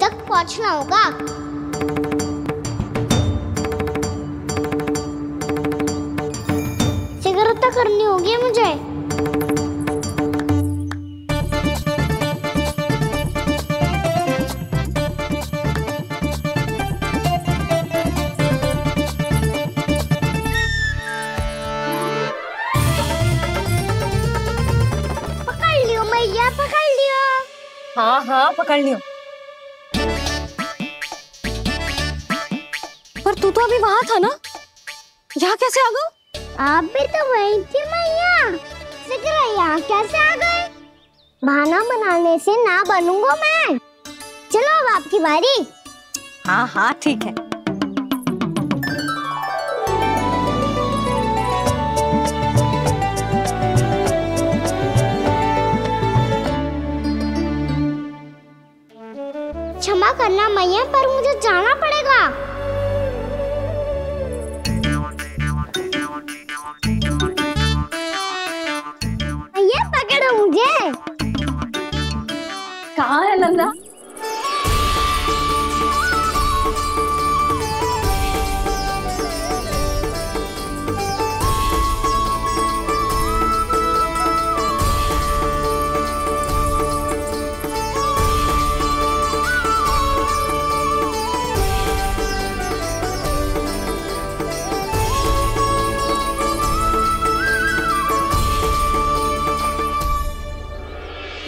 तक पहुंचना होगा। सिगरेट तो करनी होगी मुझे। पकड़ लियो मैया, पकड़ लियो। हाँ हाँ पकड़ लियो। पर तू तो अभी वहां था ना, यहाँ कैसे आ गया? आप भी तो वही थी मैया, सिगरा यहाँ कैसे आ गए? बहाना बनाने से ना बनूंगा मैं। चलो अब आपकी बारी। हाँ हाँ ठीक है। क्षमा करना मैया, पर मुझे जाना पड़ेगा। मैया पकड़ो मुझे। कहाँ है नंदा?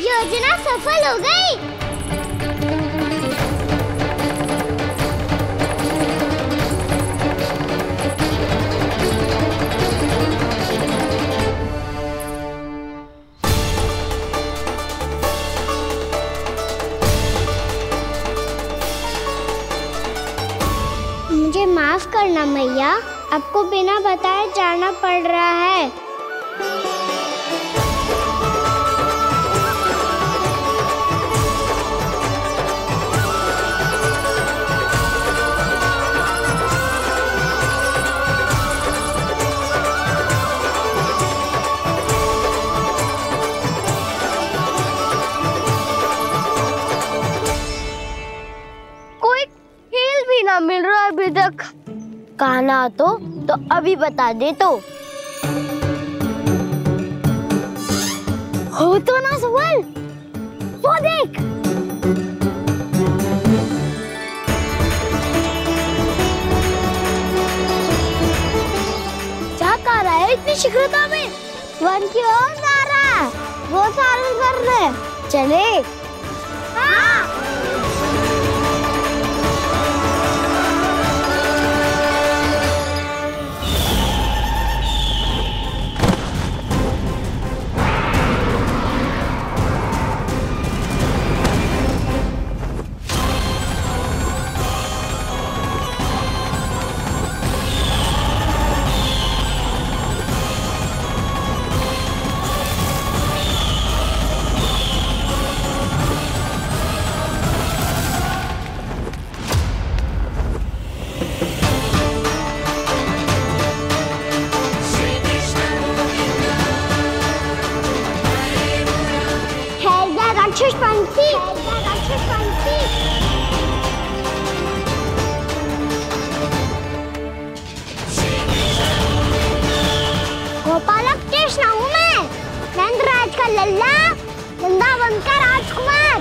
योजना सफल हो गई। मुझे माफ करना मैया, आपको बिना बताए जाना पड़ रहा है। मिल रहा है अभी तक। कहना तो अभी बता दे तो। हो तो ना सवाल, वो देख। क्या कर रहा है इतनी शीघ्रता में? वन की ओर जा रहा है, वो सारे कर रहे। चले। हाँ। गोपालक कृष्ण हूँ मैं, नंदराज का लल्ला, वृंदावन का राजकुमार।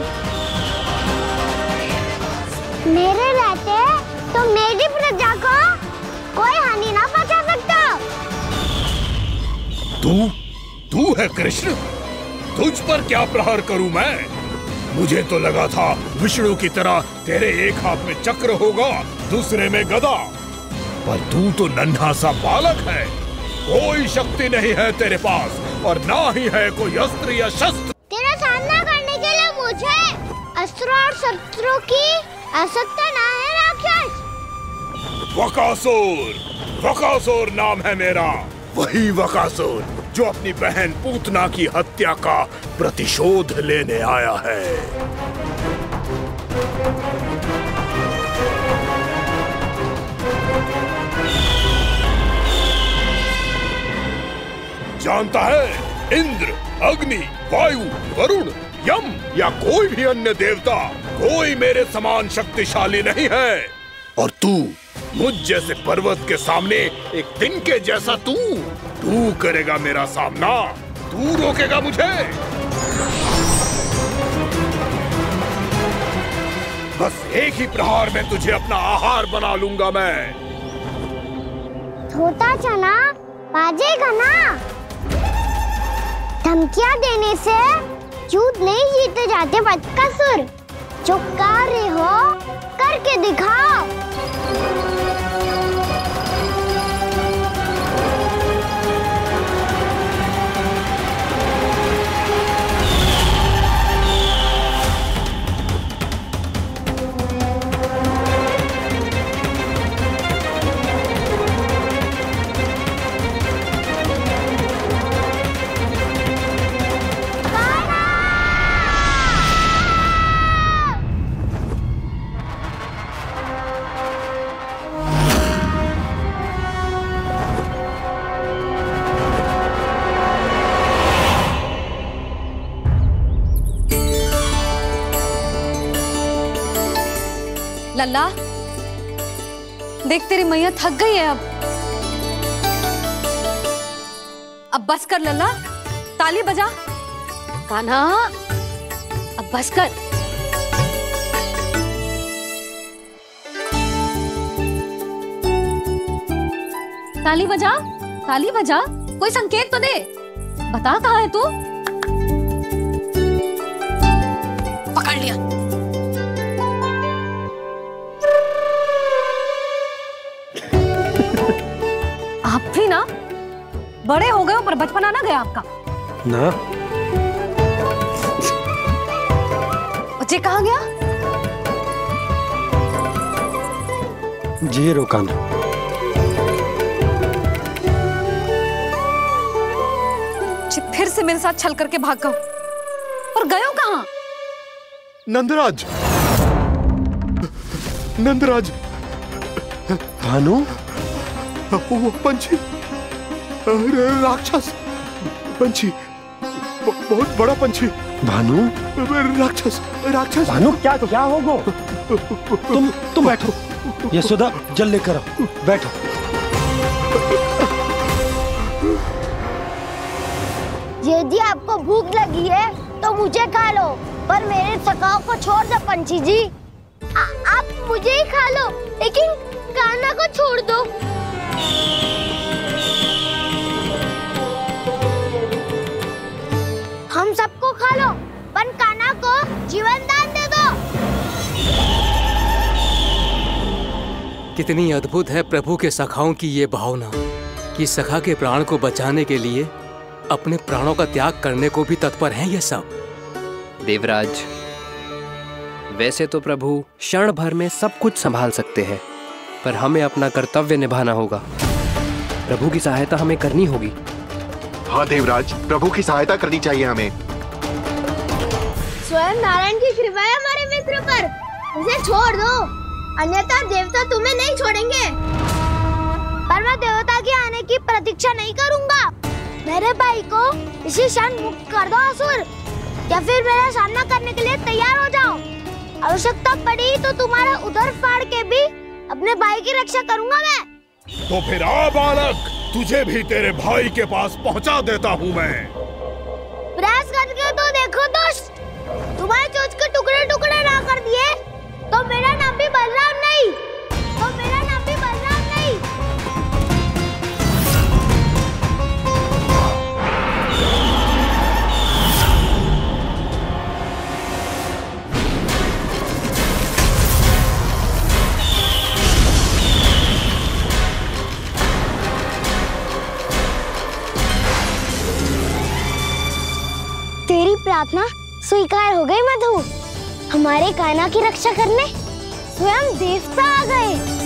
मेरे रहते तो मेरी प्रजा को कोई हानि ना पहुंचा सकता। तू है कृष्ण? तुझ पर क्या प्रहार करूं मैं? मुझे तो लगा था विष्णु की तरह तेरे एक हाथ में चक्र होगा, दूसरे में गदा, पर तू तो नन्हा सा बालक है। कोई शक्ति नहीं है तेरे पास और ना ही है कोई अस्त्र या शस्त्र। तेरा सामना करने के लिए मुझे अस्त्र और शस्त्रों की आवश्यकता ना है राक्षस। वकासुर नाम है मेरा, वही वकासुर जो अपनी बहन पूतना की हत्या का प्रतिशोध लेने आया है। जानता है, इंद्र, अग्नि, वायु, वरुण, यम या कोई भी अन्य देवता कोई मेरे समान शक्तिशाली नहीं है। और तू मुझ जैसे पर्वत के सामने एक तिनके जैसा तू करेगा मेरा सामना? तू रोकेगा मुझे? बस एक ही प्रहार में तुझे अपना आहार बना लूंगा मैं। छोटा चना बाजेगा ना? धमकियां देने से युद्ध नहीं जीते जाते बदकसूर। जो कर रहे हो करके दिखाओ। लल्ला, देख तेरी मैया थक गई है अब बस कर लल्ला, ताली बजा। कान्हा, अब बस कर। ताली बजा, ताली बजा, कोई संकेत तो दे। बता कहाँ है तू? पकड़ लिया। आप भी ना बड़े हो गए हो पर बचपना ना गया आपका ना। बच्चे कहाँ गया? जी रोकान। फिर से मेरे साथ छल करके भाग गए और गए हो कहाँ? नंदराज, नंदराज। भानु, वो पंछी, राक्षस पंछी, बहुत बड़ा पंछी। भानु, राक्षस, राक्षस। भानु, क्या होगा? तुम बैठो, यशोदा जल लेकर आओ, बैठो। यदि आपको भूख लगी है तो मुझे खा लो, पर मेरे थकाव को छोड़ दो पंछी जी। आप मुझे ही खा लो, लेकिन कान्हा को छोड़ दो। हम सबको खा लो, पर कान्हा को जीवन दान दे दो। कितनी अद्भुत है प्रभु के सखाओं की ये भावना कि सखा के प्राण को बचाने के लिए अपने प्राणों का त्याग करने को भी तत्पर हैं ये सब। देवराज, वैसे तो प्रभु क्षण भर में सब कुछ संभाल सकते हैं, पर हमें अपना कर्तव्य निभाना होगा। प्रभु की सहायता हमें करनी होगी। हाँ देवराज, प्रभु की सहायता करनी चाहिए हमें। स्वयं नारायण की कृपा है हमारे मित्र पर, उसे छोड़ दो, अन्यथा देवता तुम्हें नहीं छोड़ेंगे। पर मैं देवता के आने की प्रतीक्षा नहीं करूंगा। मेरे भाई को इसी क्षण मुक्त कर दो असुर, या फिर मेरा सामना करने के लिए तैयार हो जाओ। आवश्यकता पड़ी तो तुम्हारा उधर फाड़ के भी अपने भाई की रक्षा करूंगा मैं। तो फिर आ बालक, तुझे भी तेरे भाई के पास पहुंचा देता हूँ मैं। प्रयास करके तो देखो दोस्त, तुम्हारे चोंच के टुकड़े टुकड़े ना कर दिए तो मेरा नाम भी बलराम नहीं, तो मेरा नाम भी बलराम नहीं। तेरी प्रार्थना स्वीकार हो गई मधु। हमारे कान्हा की रक्षा करने स्वयं देवता आ गए।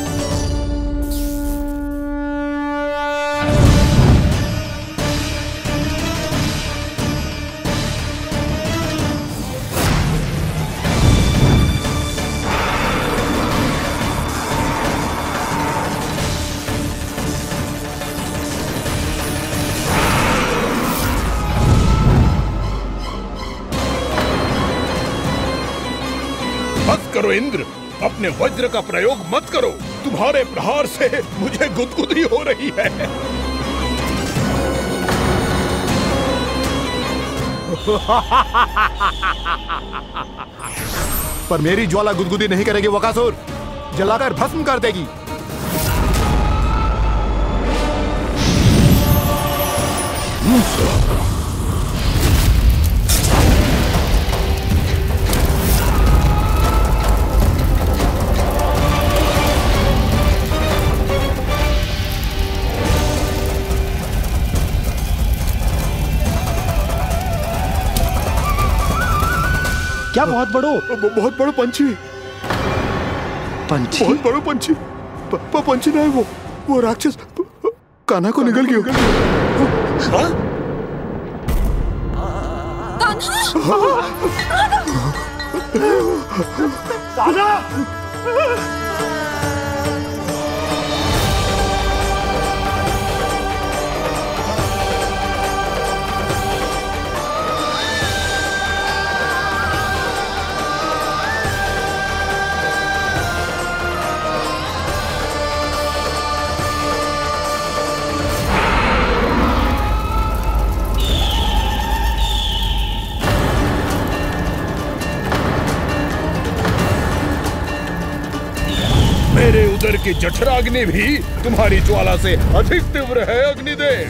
इंद्र, अपने वज्र का प्रयोग मत करो। तुम्हारे प्रहार से मुझे गुदगुदी हो रही है। पर मेरी ज्वाला गुदगुदी नहीं करेगी बकासुर, जलाकर भस्म कर देगी। क्या बहुत बड़ो? बहुत बड़ो पंछी। पंछी? बहुत बड़ो पंछी। पंछी नहीं, वो राक्षस कान्हा को निगल गया। कान्हा! मेरे उदर की जठराग्नि भी तुम्हारी ज्वाला से अधिक तीव्र है अग्निदेव।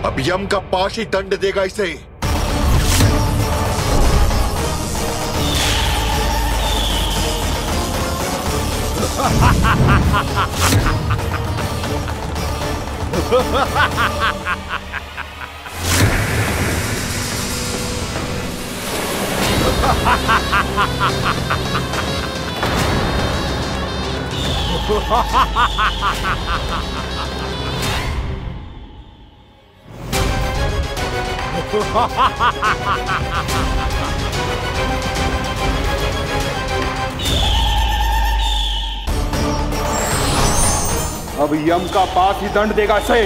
अब यम का पाश ही दंड देगा इसे। अब यम का पाश ही दंड देगा इसे।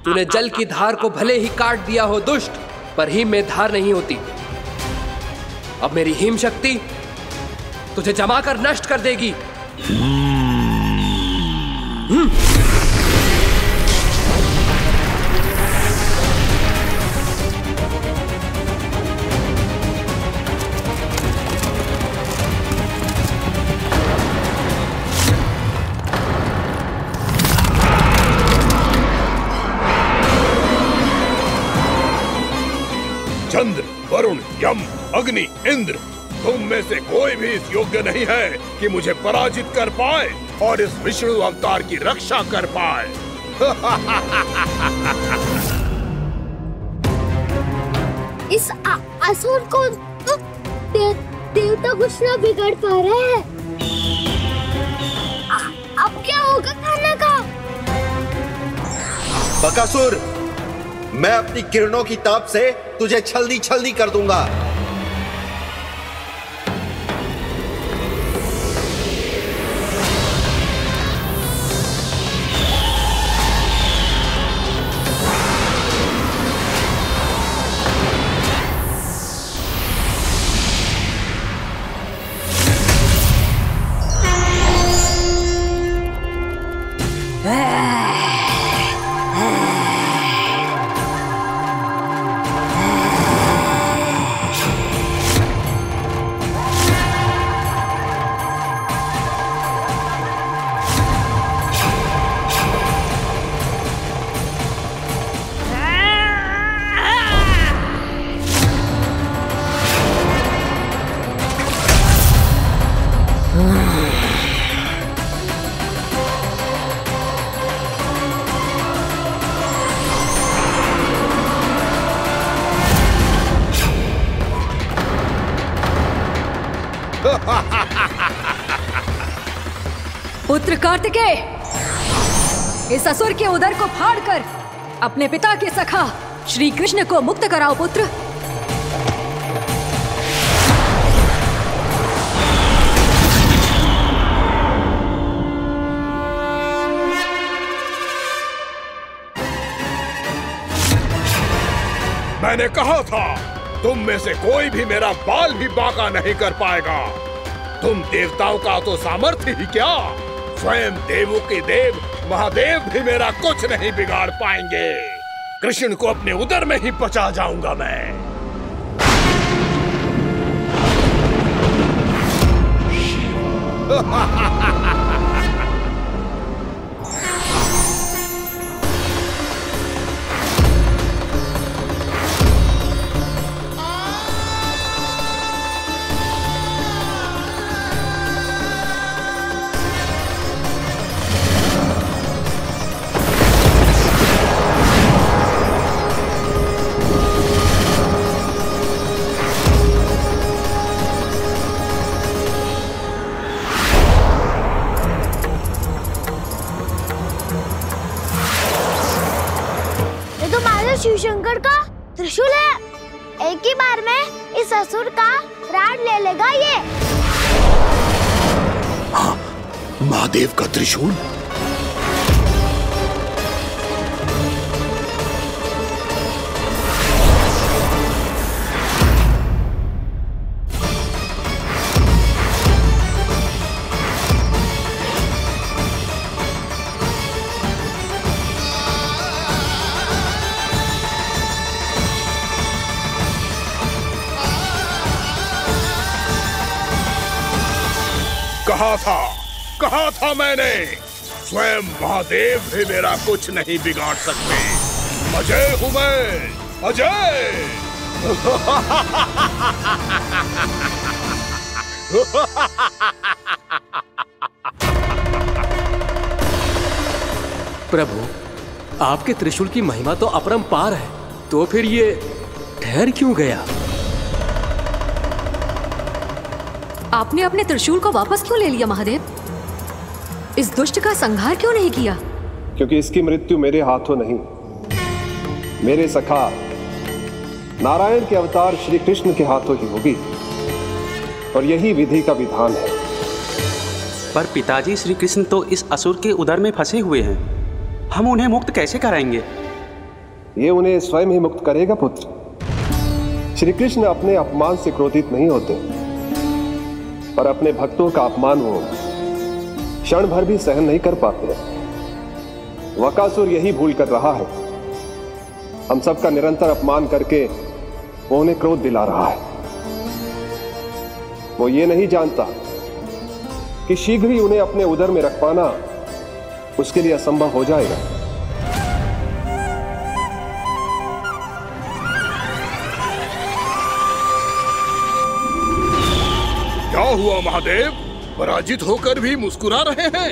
तूने जल की धार को भले ही काट दिया हो दुष्ट, पर हिम में धार नहीं होती। अब मेरी हिम शक्ति तुझे जमाकर नष्ट कर देगी। चंद्र, वरुण, यम, अग्नि, इंद्र, तुम में से कोई भी इस योग्य नहीं है कि मुझे पराजित कर पाए और इस विष्णु अवतार की रक्षा कर पाए। इस असुर को देवता कुछ ना बिगाड़ पा रहे हैं। अब क्या होगा कान्हा का? बकासुर, मैं अपनी किरणों की ताप से तुझे छल्दी छल्दी कर दूंगा। पुत्र कार्तिकेय, इस असुर के उदर को फाड़कर अपने पिता के सखा श्री कृष्ण को मुक्त कराओ पुत्र। मैंने कहा था तुम में से कोई भी मेरा बाल भी बांका नहीं कर पाएगा। तुम देवताओं का तो सामर्थ्य ही क्या, स्वयं देवों के देव महादेव भी मेरा कुछ नहीं बिगाड़ पाएंगे। कृष्ण को अपने उदर में ही पचा जाऊंगा मैं। शिव शंकर का त्रिशूल है। एक ही बार में इस असुर का प्राण ले लेगा ये। हाँ, महादेव का त्रिशूल। कहा था मैंने, स्वयं महादेव भी मेरा कुछ नहीं बिगाड़ सकते। अजय हूं मैं, अजय। प्रभु, आपके त्रिशूल की महिमा तो अपरंपार है, तो फिर ये ठहर क्यों गया? आपने अपने त्रिशूल को वापस क्यों ले लिया महादेव? इस दुष्ट का संहार क्यों नहीं किया? क्योंकि इसकी मृत्यु मेरे हाथों नहीं, मेरे सखा नारायण के अवतार श्री कृष्ण के हाथों ही होगी, और यही विधि का विधान है। पर पिताजी, श्री कृष्ण तो इस असुर के उदर में फंसे हुए हैं, हम उन्हें मुक्त कैसे कराएंगे? ये उन्हें स्वयं ही मुक्त करेगा पुत्र। श्री कृष्ण अपने अपमान से क्रोधित नहीं होते, पर अपने भक्तों का अपमान वो क्षण भर भी सहन नहीं कर पाते। वकासुर यही भूल कर रहा है, हम सबका निरंतर अपमान करके वो उन्हें क्रोध दिला रहा है। वो ये नहीं जानता कि शीघ्र ही उन्हें अपने उदर में रख पाना उसके लिए असंभव हो जाएगा। क्या हुआ महादेव, पराजित होकर भी मुस्कुरा रहे हैं?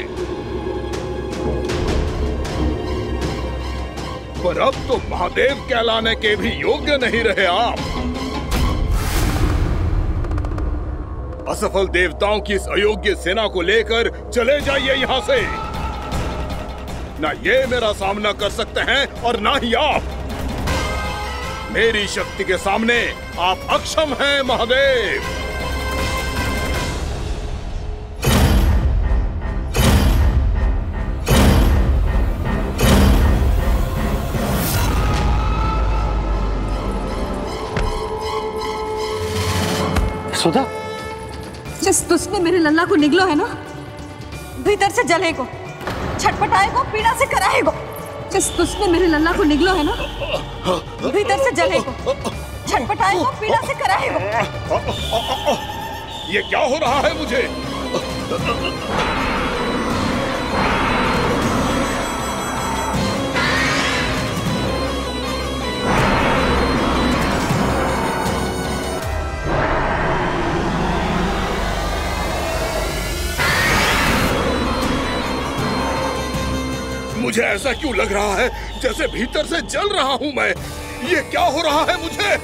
पर अब तो महादेव कहलाने के भी योग्य नहीं रहे आप। असफल देवताओं की इस अयोग्य सेना को लेकर चले जाइए यहाँ से। ना ये मेरा सामना कर सकते हैं और ना ही आप। मेरी शक्ति के सामने आप अक्षम हैं महादेव। सुधा, जिस दुष्ट ने मेरे लल्ला को निगलो है ना, भीतर से जलेगो, छटपटाएगो, पीड़ा से कराएगो। जिस दुष्ट ने मेरे लल्ला को निगलो है ना, भीतर से जलेगो, छटपटाएगो, पीड़ा से कराएगो। ये क्या हो रहा है मुझे? मुझे ऐसा क्यों लग रहा है जैसे भीतर से जल रहा हूं मैं। ये क्या हो रहा है मुझे?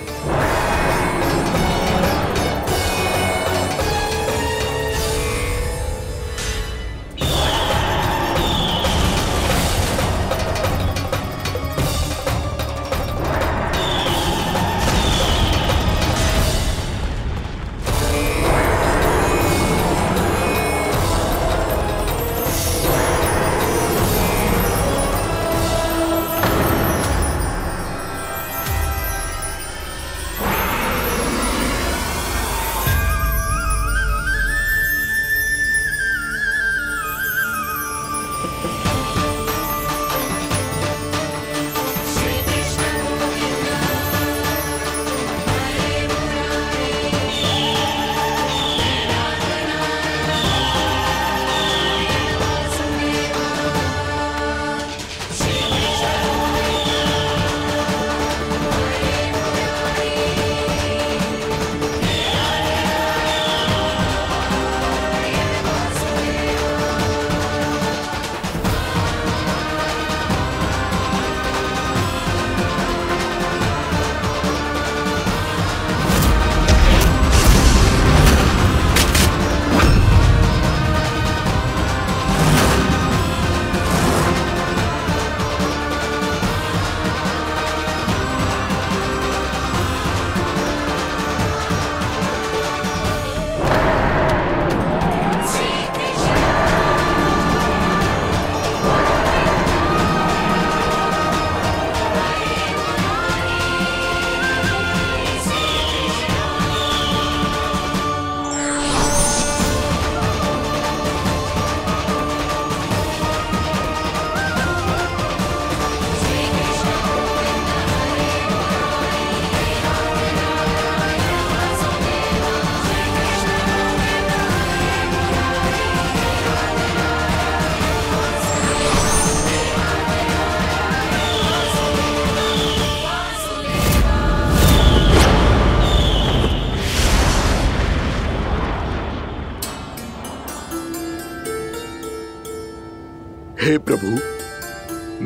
हे प्रभु,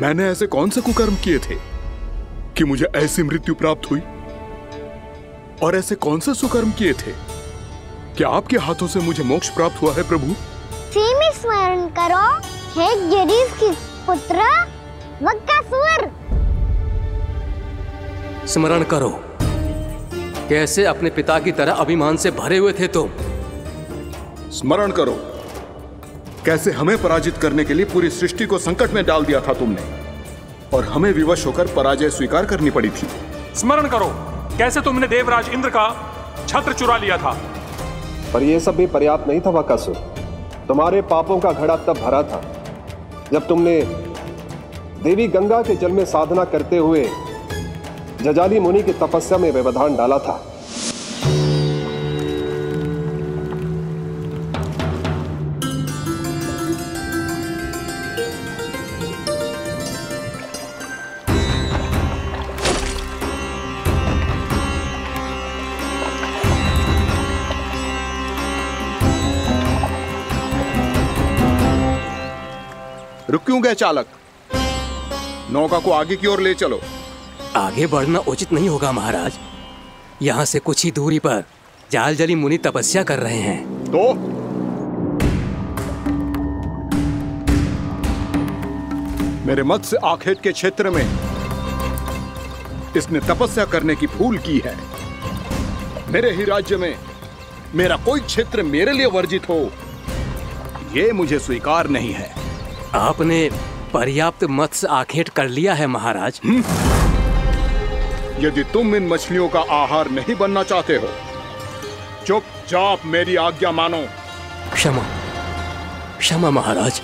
मैंने ऐसे कौन से कुकर्म किए थे कि मुझे ऐसी मृत्यु प्राप्त हुई? और ऐसे कौन से सुकर्म किए थे कि आपके हाथों से मुझे मोक्ष प्राप्त हुआ है प्रभु? स्मरण करो, हे गिरीश की पुत्र वक्कासुर। स्मरण करो, कैसे अपने पिता की तरह अभिमान से भरे हुए थे तुम। स्मरण करो, कैसे हमें पराजित करने के लिए पूरी सृष्टि को संकट में डाल दिया था तुमने, और हमें विवश होकर पराजय स्वीकार करनी पड़ी थी। स्मरण करो, कैसे तुमने देवराज इंद्र का छत्र चुरा लिया था। पर यह सब भी पर्याप्त नहीं था वक्कासुर। तुम्हारे पापों का घड़ा तब भरा था जब तुमने देवी गंगा के जल में साधना करते हुए जजाली मुनि की तपस्या में व्यवधान डाला था। रुक क्यों गए चालक? नौका को आगे की ओर ले चलो। आगे बढ़ना उचित नहीं होगा महाराज। यहाँ से कुछ ही दूरी पर जालजली मुनि तपस्या कर रहे हैं। तो मेरे मत्स्य आखेट के क्षेत्र में इसने तपस्या करने की भूल की है। मेरे ही राज्य में मेरा कोई क्षेत्र मेरे लिए वर्जित हो, यह मुझे स्वीकार नहीं है। आपने पर्याप्त मत्स्य आखेट कर लिया है महाराज। यदि तुम इन मछलियों का आहार नहीं बनना चाहते हो, चुपचाप मेरी आज्ञा मानो। क्षमा, क्षमा महाराज।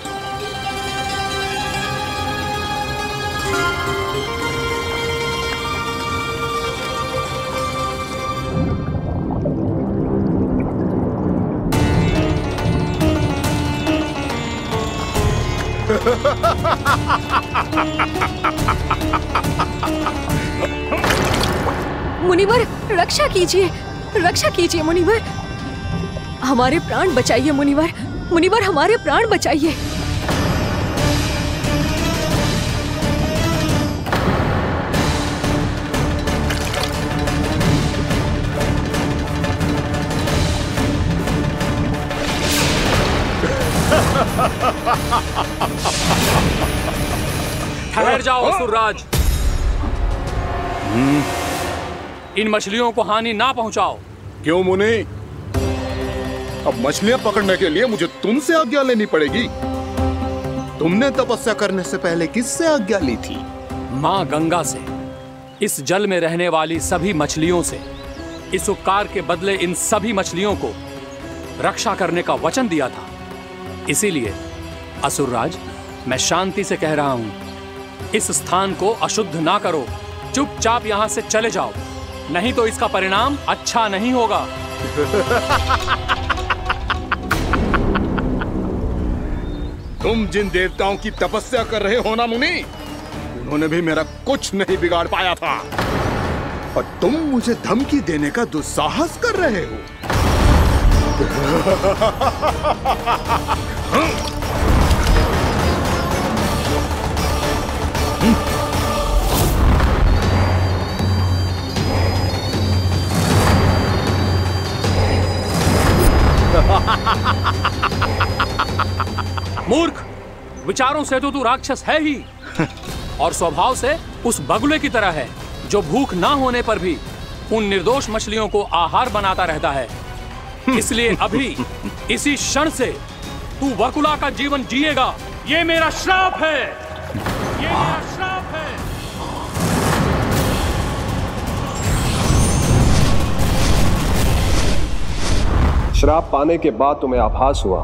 मुनिवर, रक्षा कीजिए, रक्षा कीजिए मुनिवर। हमारे प्राण बचाइए मुनिवर, मुनिवर हमारे प्राण बचाइए। ठहर जाओ असुरराज। इन मछलियों को हानि ना पहुंचाओ। क्यों मुनि? अब मछलियां पकड़ने के लिए मुझे तुमसे आज्ञा लेनी पड़ेगी। तुमने तपस्या करने से पहले किससे आज्ञा ली थी? मां गंगा से, इस जल में रहने वाली सभी मछलियों से। इस उपकार के बदले इन सभी मछलियों को रक्षा करने का वचन दिया था। इसीलिए असुरराज, मैं शांति से कह रहा हूं, इस स्थान को अशुद्ध ना करो। चुपचाप यहां से चले जाओ, नहीं तो इसका परिणाम अच्छा नहीं होगा। तुम जिन देवताओं की तपस्या कर रहे हो ना मुनि, उन्होंने भी मेरा कुछ नहीं बिगाड़ पाया था, और तुम मुझे धमकी देने का दुस्साहस कर रहे हो। मूर्ख, विचारों से तो तू राक्षस है ही, और स्वभाव से उस बगुले की तरह है जो भूख ना होने पर भी उन निर्दोष मछलियों को आहार बनाता रहता है। इसलिए अभी इसी क्षण से तू वकुला का जीवन जिएगा। ये मेरा श्राप है, ये मेरा श्राप है। श्राप पाने के बाद तुम्हें आभास हुआ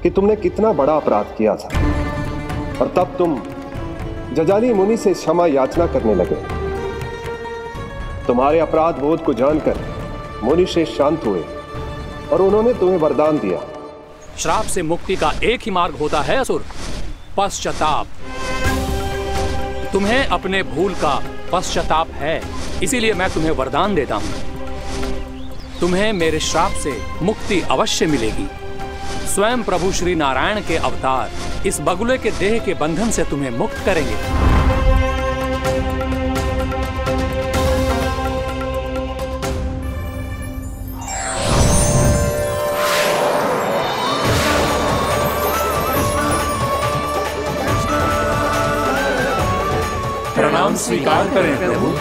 कि तुमने कितना बड़ा अपराध किया था, और तब तुम जजाली मुनि से क्षमा याचना करने लगे। तुम्हारे अपराध बोध को जानकर मुनि श्रेष्ठ शांत हुए और उन्होंने तुम्हें वरदान दिया। श्राप से मुक्ति का एक ही मार्ग होता है असुर, पश्चाताप। तुम्हें अपने भूल का पश्चाताप है, इसीलिए मैं तुम्हें वरदान देता हूं। तुम्हें मेरे श्राप से मुक्ति अवश्य मिलेगी। स्वयं प्रभु श्री नारायण के अवतार इस बगुले के देह के बंधन से तुम्हें मुक्त करेंगे। प्रणाम स्वीकार करें प्रभु।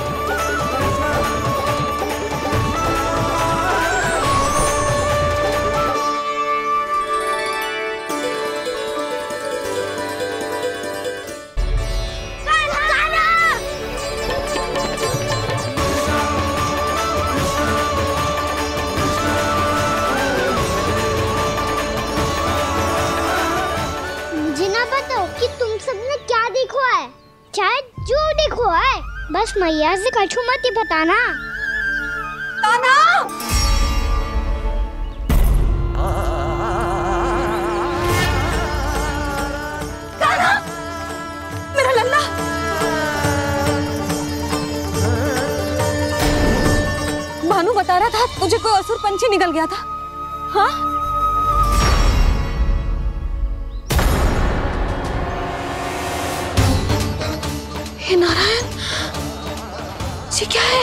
बस मैया से कछु मत ही बताना। ताना! ताना! मेरा लल्ला! भानु बता रहा था तुझे कोई असुर पंछी निकल गया था। हाँ? हे नारायण, ये क्या है?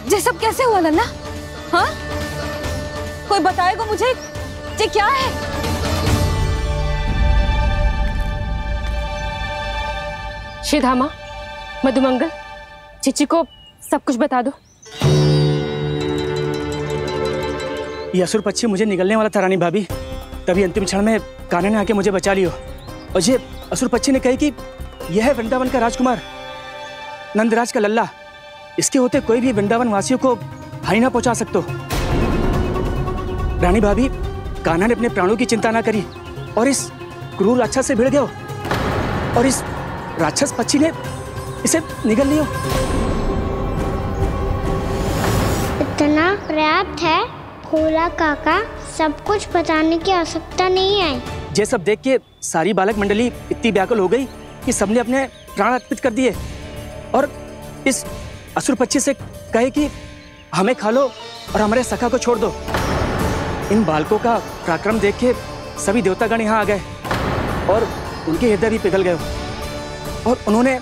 ये सब कैसे हुआ लल्ला? हाँ? कोई बताएगा मुझे ये क्या है? श्रीधामा, मधुमंगल, चिची को सब कुछ बता दो। ये असुर पक्षी मुझे निगलने वाला था रानी भाभी, तभी अंतिम क्षण में कान्हा ने आके मुझे बचा लियो। और ये असुर पक्षी ने कही कि यह है वृंदावन का राजकुमार, नंदराज का लल्ला। इसके होते कोई भी वृंदावन वासियों को हानि ना पहुंचा सकते। रानी भाभी, कान्हा ने अपने प्राणों की चिंता ना करी और इस क्रूर राक्षस से भिड़ गयो, और इस राक्षस पक्षी ने इसे निगल लियो। इतना पर्याप्त है भोला काका, सब कुछ बताने की आवश्यकता नहीं है। ये सब देख के सारी बालक मंडली इतनी व्याकुल हो गई कि सबने अपने प्राण अर्पित कर दिए, और इस असुर पक्षी से कहे कि हमें खा लो और हमारे सखा को छोड़ दो। इन बालकों का पराक्रम देख के सभी देवतागण यहाँ आ गए और उनके हृदय भी पिघल गए, और उन्होंने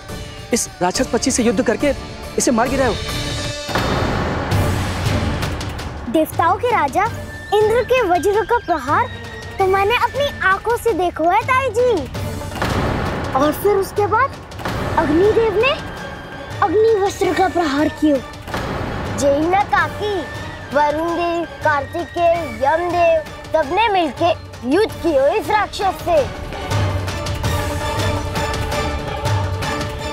इस राक्षस पक्षी से युद्ध करके इसे मार गिराया। देवताओं के राजा इंद्र के वज्र का प्रहार तो मैंने अपनी आंखों से देखा है ताई जी, और फिर उसके बाद अग्निदेव ने अग्निवस्त्र का प्रहार किया। जय ना काकी, वरुण देव, कार्तिकेय, यमदेव सबने मिलके युद्ध किया इस राक्षस से।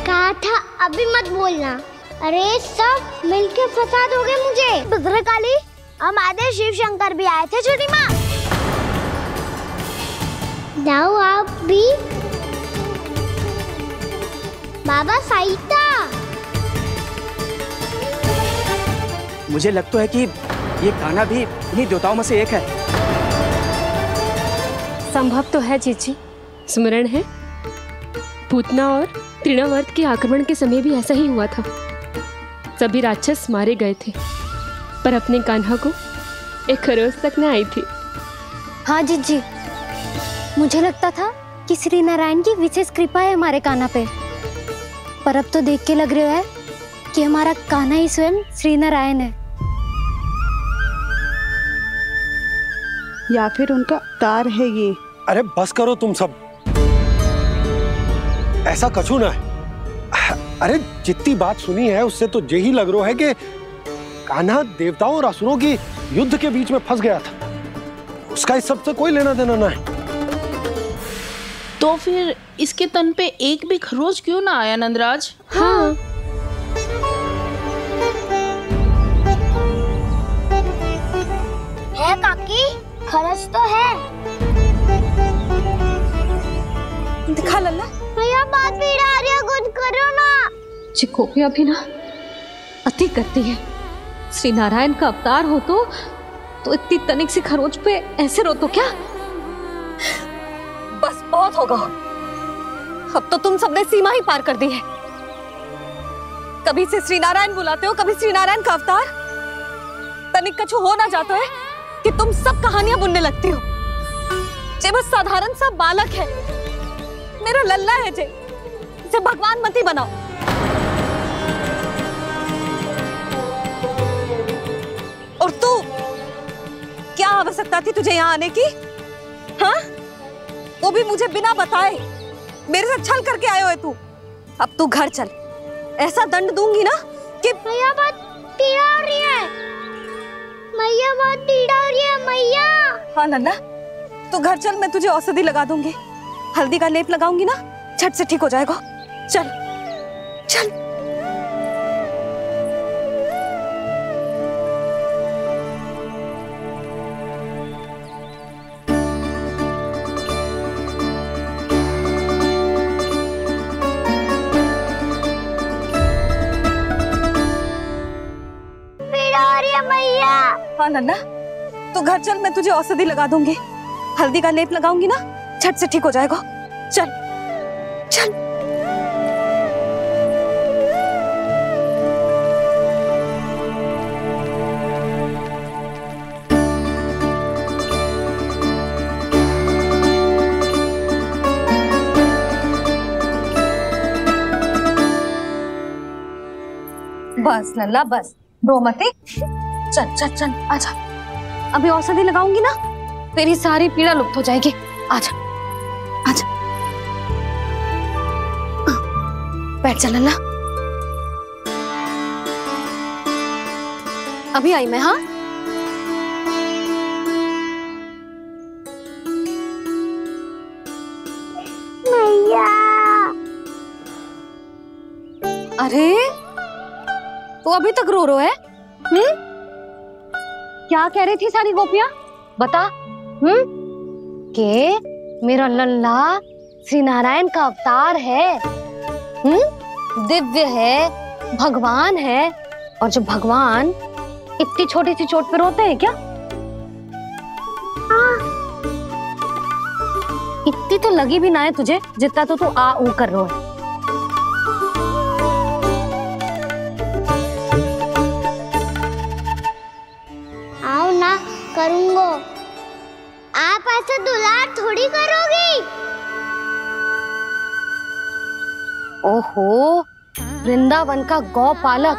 कहा था अभी मत बोलना। अरे सब मिलके फंसा दोगे मुझे। भद्रकाली, हमारे शिव शंकर भी आए थे छोटी माँ। जाओ आप भी। बाबा साईता। मुझे लगता है कि ये कान्हा भी इन्हीं देवताओं में से एक है। संभव तो है जीजी। स्मरण है पूतना और तृणावर्त के आक्रमण के समय भी ऐसा ही हुआ था। सभी राक्षस मारे गए थे पर अपने कान्हा को एक खरोच तक न आई थी। हाँ जीजी, मुझे लगता था कि श्री नारायण की विशेष कृपा है हमारे कान्हा पे, पर अब तो देख के लग रहा है कि हमारा कान्हा ही स्वयं श्री नारायण है। या फिर उनका अवतार है ये। अरे बस करो तुम सब, ऐसा कछु ना है। अरे जितनी बात सुनी है उससे तो यही लग रहा है कि कान्हा देवताओं और असुरों की युद्ध के बीच में फंस गया था। उसका इस सब से कोई लेना देना ना है। तो फिर इसके तन पे एक भी खरोच क्यों ना आया नंदराज? हाँ। है काकी, खरोच तो है। दिखा लल्ला। भैया बात पीड़ा आ रही है, कुछ करो ना। चिकोपिया भी ना अति करती है। श्री नारायण का अवतार हो तो इतनी तनिक सी खरोच पे ऐसे रो तो क्या? बस बहुत होगा। अब तो तुम सबने सीमा ही पार कर दी है। कभी से श्री नारायण बुलाते हो, कभी श्री नारायण का अवतार। तनिक कछु हो ना जाता है कि तुम सब कहानियां बुनने लगती हो। जे बस साधारण सा बालक है, मेरा लल्ला है जे भगवान मती बनाओ। और तू क्या आवश्यकता थी तुझे यहाँ आने की? हाँ, वो भी मुझे बिना बताए मेरे से छल करके आए हो तू। अब तू घर चल, ऐसा दंड दूंगी ना कि मैया बहुत पीड़ा हो रही है। मैया बहुत पीड़ा हो रही है मैया। हाँ नन्ना, तू घर चल, मैं तुझे औषधि लगा दूंगी। हल्दी का लेप लगाऊंगी ना, झट से ठीक हो जाएगा। चल चल। हाँ नन्ना, तू घर चल, मैं तुझे औषधि लगा दूंगी। हल्दी का लेप लगाऊंगी ना, झट से ठीक हो जाएगा। चल चल। बस लल्ला बस, रो मत। चल चल चल, आजा। अभी औषधि लगाऊंगी ना, तेरी सारी पीड़ा लुप्त हो जाएगी। आजा आजा, बैठ जा लल्ला। अभी आई मैं। हाँ मैया। अरे तू अभी तक रो है? क्या कह रही थी सारी गोपियां? बता। के मेरा लल्ला श्री नारायण का अवतार है। दिव्य है, भगवान है। और जो भगवान इतनी छोटी सी चोट पे रोते हैं क्या? इतनी तो लगी भी ना है तुझे जितना तो तू आ ऊ कर रो है। आओ ना करूंगो। आप ऐसे दुलार थोड़ी करोगी। ओहो, वृंदावन का गौपालक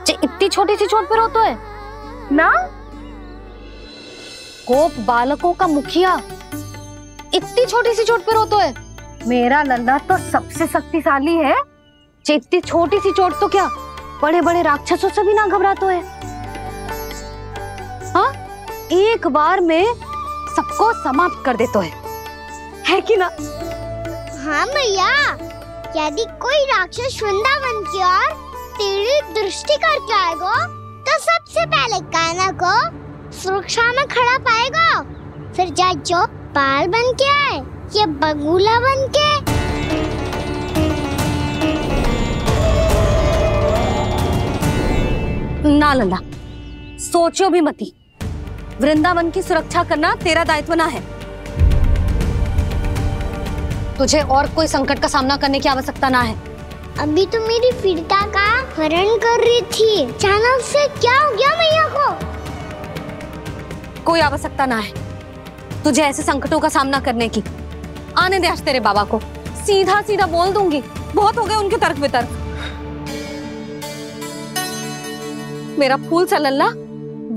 जो इतनी छोटी सी चोट पे रोता है ना? गोप बालकों का मुखिया इतनी छोटी सी चोट पे रोता है? मेरा लल्ला तो सबसे शक्तिशाली है। इतनी छोटी सी चोट तो क्या बड़े बड़े राक्षसों से भी ना घबराता है। हाँ, एक बार में सबको समाप्त कर देता है कि ना? हाँ मैया, यदि कोई राक्षस वृंदावन की ओर टेढ़ी दृष्टि करके आएगा तो सबसे पहले कान्हा को सुरक्षा में खड़ा पाएगा। फिर जा जो बाल बन के आए या बगुला बन के। ना लल्ला, सोचो भी मती। वृंदावन की सुरक्षा करना तेरा दायित्व ना है। तुझे और कोई संकट का सामना करने की आवश्यकता ना है। अभी तो मेरी पीड़िता का हरण कर रही थी, अचानक से क्या हो गया मैया को? कोई आवश्यकता ना है तुझे ऐसे संकटों का सामना करने की। आने दे आज तेरे बाबा को, सीधा सीधा बोल दूंगी। बहुत हो गए उनके तर्क वितर्क। मेरा फूल सा लल्ला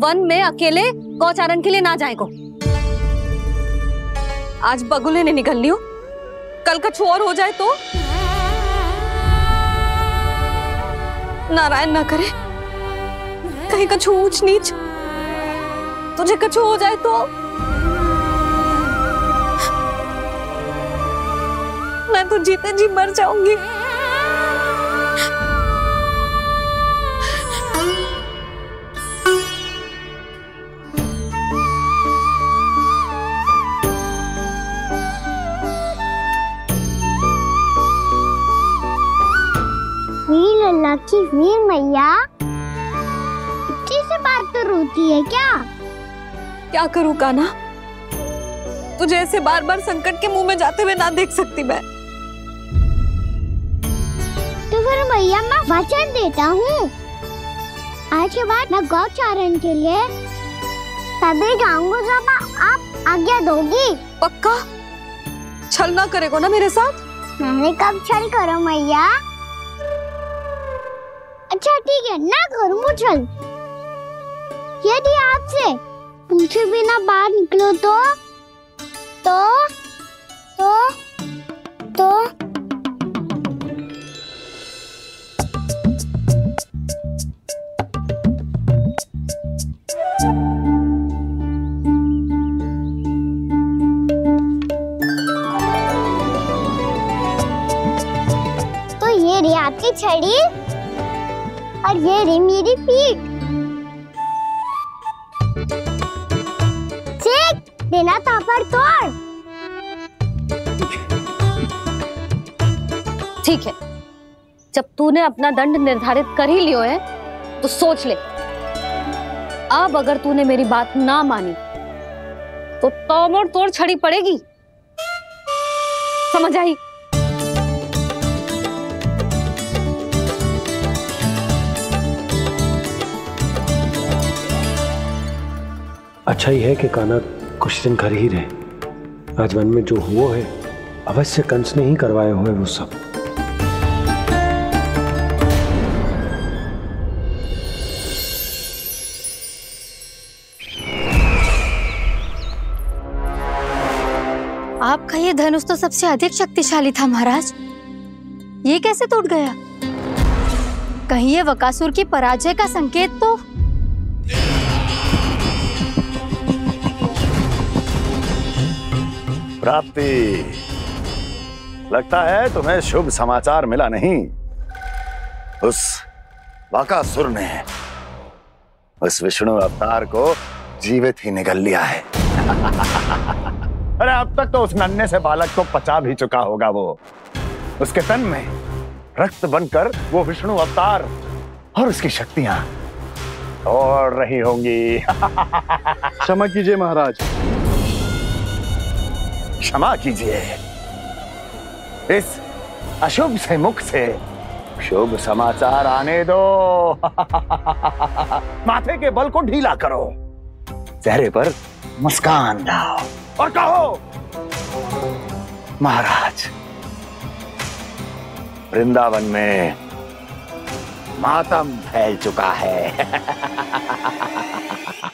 वन में अकेले गौचारण के लिए ना जाए को। आज बगुले ने निकल लियो, कल कछु और हो जाए तो? नारायण ना करे, कहीं कछु ऊंच नीच तुझे कछु हो जाए तो? मैं तो जीते जी मर जाऊंगी। वीर लल्ला की वीर मैया इतनी से बात तो रोती है क्या? क्या करूं कान्हा, तुझे ऐसे बार बार संकट के मुंह में जाते हुए ना देख सकती मैं। तो फिर मैया मैं वचन देता हूँ, आज के बाद मैं गौचारण के लिए तभी जाऊंगा जब आप आज्ञा दोगी। पक्का? छल ना करेगा ना मेरे साथ? मैंने कब छल करो मैया? अच्छा ठीक है, ना करूँ छल। यदि आपसे पूछे बिना बाहर निकलो तो ये रही आपकी छड़ी और ये रही मेरी पीठ। देना तापर तोड़। ठीक है, जब तूने अपना दंड निर्धारित कर ही लियो है तो सोच ले, अब अगर तूने मेरी बात ना मानी तो तोड़ तोड़ छड़ी पड़ेगी। समझ आई? अच्छा ही है कि कान्हा कुछ दिन घर ही रहे। आज वन में जो हुआ है अवश्य कंस ने ही करवाए हुए वो सब। आपका ये धनुष तो सबसे अधिक शक्तिशाली था महाराज, ये कैसे टूट गया? कहीं ये बकासुर की पराजय का संकेत तो? प्राप्ति, लगता है तुम्हें शुभ समाचार मिला नहीं। उस बकासुर ने उस विष्णु अवतार को जीवित ही निगल लिया है। अरे अब तक तो उस नन्हे से बालक को पचा भी चुका होगा वो। उसके तन में रक्त बनकर वो विष्णु अवतार और उसकी शक्तियां दौड़ रही होंगी। क्षमा कीजिए महाराज। क्षमा कीजिए, इस अशुभ से मुख से शुभ समाचार आने दो। माथे के बल को ढीला करो, चेहरे पर मुस्कान लाओ और कहो, महाराज, वृंदावन में मातम फैल चुका है।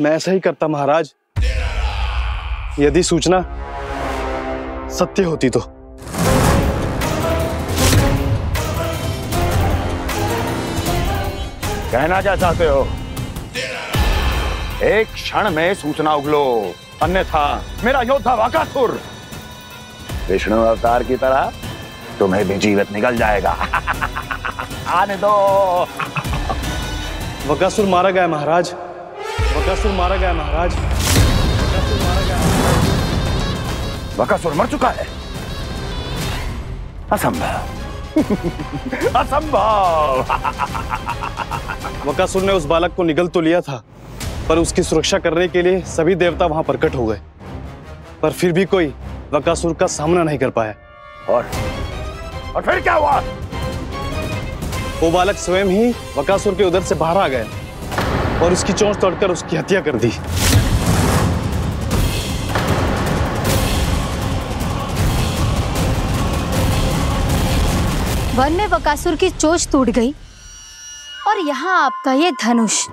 मैं ऐसा ही करता महाराज, यदि सूचना सत्य होती तो। कहना क्या चाहते हो? एक क्षण में सूचना उगलो, अन्यथा मेरा योद्धा बकासुर विष्णु अवतार की तरह तुम्हें भी जीवित निकल जाएगा। आने दो। बकासुर मारा गया महाराज, बकासुर मारा गया महाराज। बकासुर मारा गया। बकासुर मर चुका है? असंभव। असंभव। बकासुर ने उस बालक को निगल तो लिया था, पर उसकी सुरक्षा करने के लिए सभी देवता वहां प्रकट हो गए, पर फिर भी कोई बकासुर का सामना नहीं कर पाया। और फिर क्या हुआ? वो बालक स्वयं ही बकासुर के उदर से बाहर आ गया और उसकी चोंच तोड़कर उसकी हत्या कर दी। वन में बकासुर की चोंच टूट गई और यहाँ आपका ये धनुष।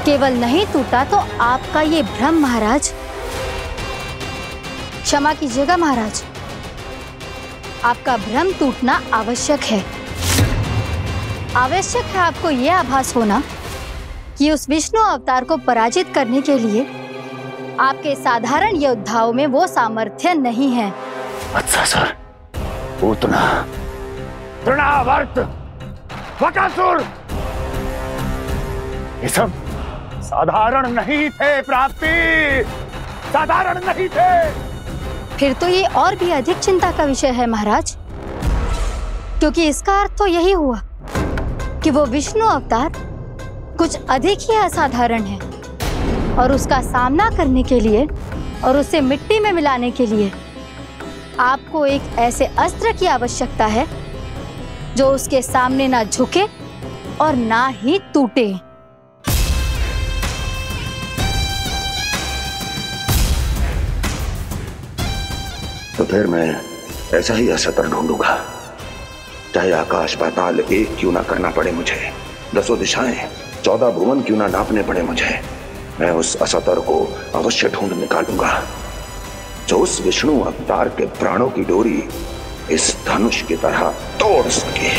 केवल नहीं टूटा तो आपका ये भ्रम महाराज। क्षमा कीजिएगा महाराज, आपका भ्रम टूटना आवश्यक है। आवश्यक है आपको यह आभास होना कि उस विष्णु अवतार को पराजित करने के लिए आपके साधारण योद्धाओं में वो सामर्थ्य नहीं है। अच्छा सर, पूतना, तृणावर्त, बकासुर, ये सब साधारण नहीं थे प्राप्ति, साधारण नहीं थे। फिर तो ये और भी अधिक चिंता का विषय है महाराज, क्योंकि इसका अर्थ तो यही हुआ कि वो विष्णु अवतार कुछ अधिक ही असाधारण है और उसका सामना करने के लिए और उसे मिट्टी में मिलाने के लिए आपको एक ऐसे अस्त्र की आवश्यकता है जो उसके सामने ना झुके और ना ही टूटे। तो फिर मैं ऐसा ही अस्त्र ढूंढूंगा, चाहे आकाश पाताल एक क्यों ना करना पड़े मुझे, 10 दिशाएं 14 भुवन क्यों ना नापने पड़े मुझे, मैं उस अस्त्र को अवश्य ढूंढ निकालूंगा जो उस विष्णु अवतार के प्राणों की डोरी इस धनुष की तरह तोड़ सके।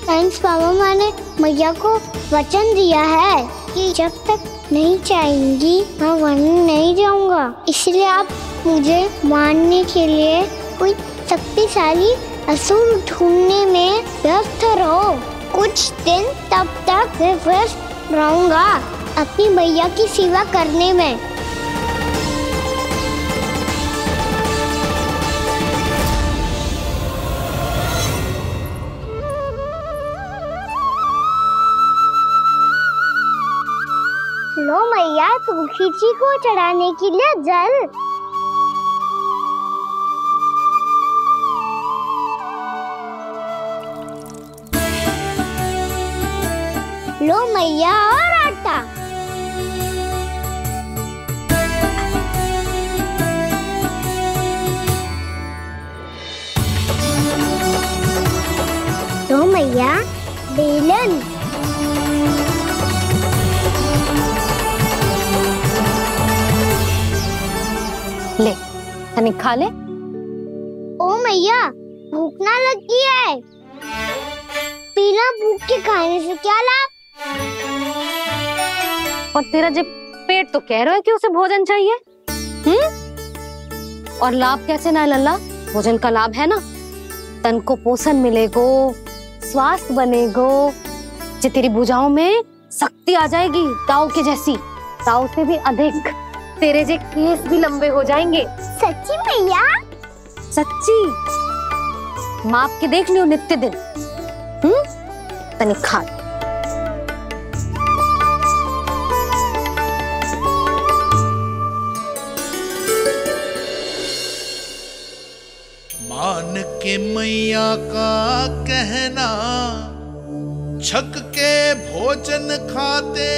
थैंक्स पापा, मैंने मैया को वचन दिया है कि जब तक नहीं चाहेंगी मैं वन नहीं जाऊंगा, इसलिए आप मुझे मारने के लिए कोई शक्तिशाली असुर ढूंढने में व्यस्त रहो। कुछ दिन तब तक मैं व्यस्त रहूंगा अपनी मैया की सेवा करने में। लो मैया, तुलसी जी को चढ़ाने के लिए जल। लो मैया, और आटा। लो मैया, बेलन। ले, तनिक खा ले। ओ मैया, भूख ना लगी है। बिना भूख के खाने से क्या लाभ? और तेरा जब पेट तो कह रहा है कि उसे भोजन चाहिए, और लाभ कैसे ना लल्ला? भोजन का लाभ है ना, तन को पोषण मिलेगो, स्वास्थ्य बनेगो, जो तेरी भुजाओं में शक्ति आ जाएगी ताऊ के जैसी, ताऊ से भी अधिक। तेरे जे केस भी लंबे हो जाएंगे। सच्ची मैया? सच्ची। माप के देख लियो नित्य दिन। तनिक खा। मान के मैया का कहना, छक के भोजन खाते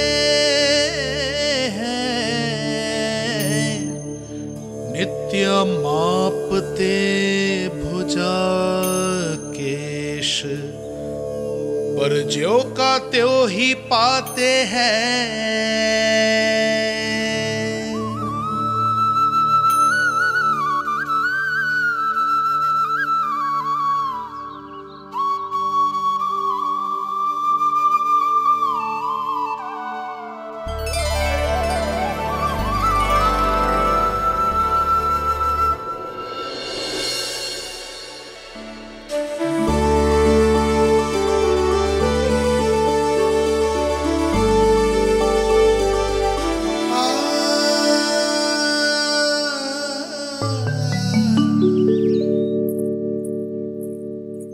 हैं, नित्य मापते भुजा केश, पर ज्यों का त्यों ही पाते हैं।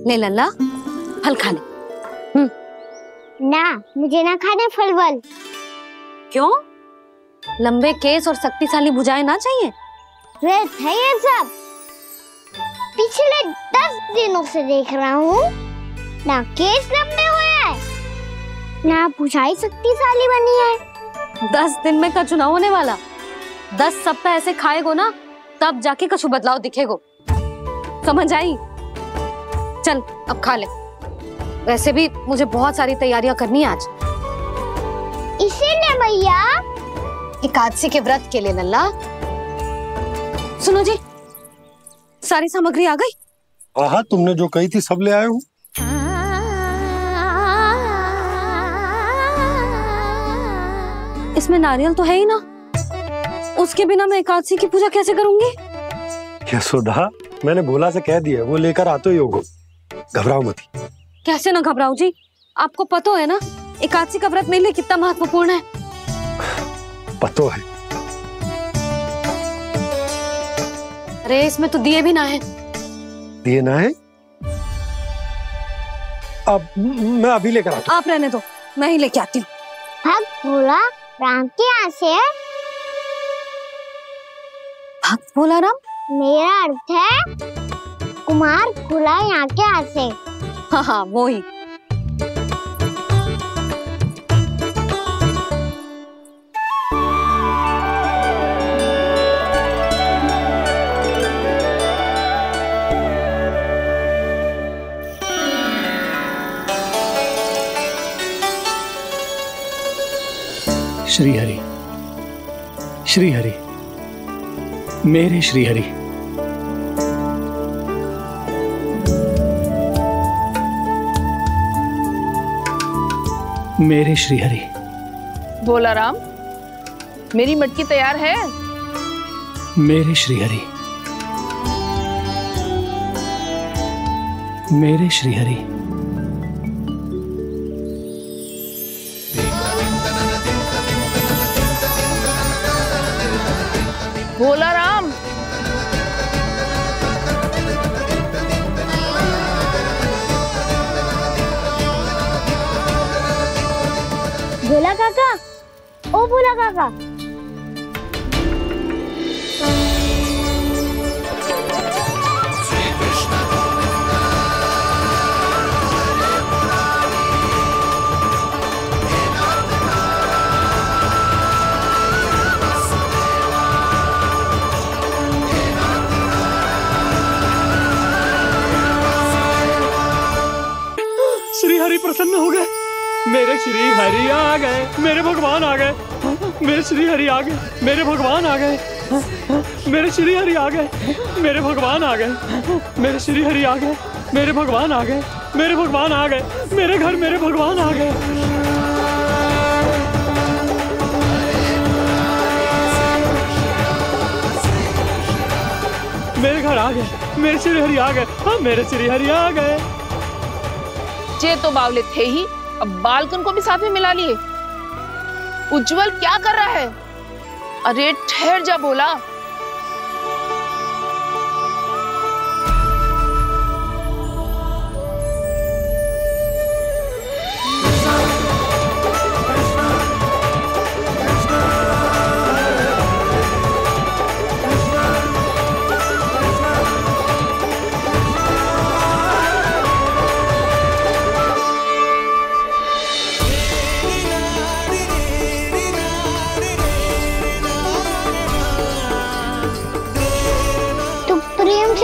ले लल्ला, फल खा ले। ना, मुझे ना खाने फल वल। क्यों? लंबे केस और शक्तिशाली भुजाएं ना चाहिए? व्यर्थ है ये सब। पिछले 10 दिनों से देख रहा हूँ, ना केस लंबे हुए हैं, ना भुजाएं शक्तिशाली बनी है। 10 दिन में का चुनाव होने वाला। 10 सप्ताह ऐसे खाएगो ना, तब जाके कुछ बदलाव दिखेगो। समझ आई? चल अब खा ले। वैसे भी मुझे बहुत सारी तैयारियां करनी है आज। इसीलिए भैया एकादशी के व्रत के लिए लल्ला। सुनो जी, सारी सामग्री आ गई? हाँ, तुमने जो कही थी सब ले आए हूँ। इसमें नारियल तो है ही ना, उसके बिना मैं एकादशी की पूजा कैसे करूंगी? यशोदा, मैंने भोला से कह दिया, वो लेकर आते ही होगा। घबराओ मत। कैसे ना घबराओ जी, आपको पता है ना एकादशी का व्रत मेरे लिए कितना महत्वपूर्ण है। पता है। अरे इसमें तो दिए भी ना है। दिए ना है? अब मैं अभी लेकर आता हूँ। आप रहने दो, मैं ही लेके आती हूँ। भक्त भोला राम के यहाँ से है। भक्त भोला राम? मेरा अर्थ है कुमार भोला यहाँ के यहाँ से। हाँ हाँ, वो ही। श्री हरि, श्री हरि, मेरे श्री हरि। मेरे श्री हरि। भोला राम, मेरी मटकी तैयार है? मेरे श्री हरि, मेरे श्री हरि। भोला राम, भोला काका, ओ भोला काका। श्री हरि प्रसन्न हो गए। मेरे श्री हरि आ गए, मेरे भगवान आ गए। मेरे श्री हरि आ गए, मेरे भगवान आ गए। मेरे श्री हरि आ गए, मेरे भगवान आ गए। मेरे श्री हरि आ गए, मेरे भगवान आ गए। मेरे भगवान आ गए, मेरे घर मेरे भगवान आ गए। मेरे घर आ गए, मेरे श्री हरि आ गए। हाँ, मेरे श्री हरि आ गए। जे तो बावले थे ही, अब बालकन को भी साथ में मिला लिए। उज्जवल क्या कर रहा है? अरे ठहर जा भोला।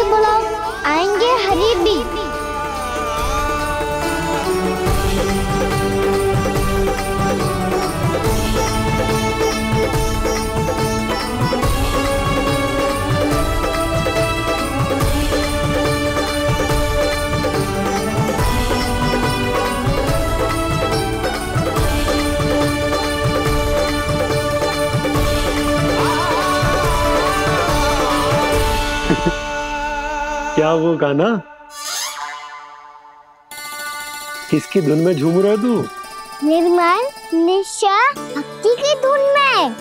बुलाओ, आएंगे हरि भी। क्या वो गाना? किसकी धुन में झूम रहा तू? निर्मल निशा भक्ति की धुन में।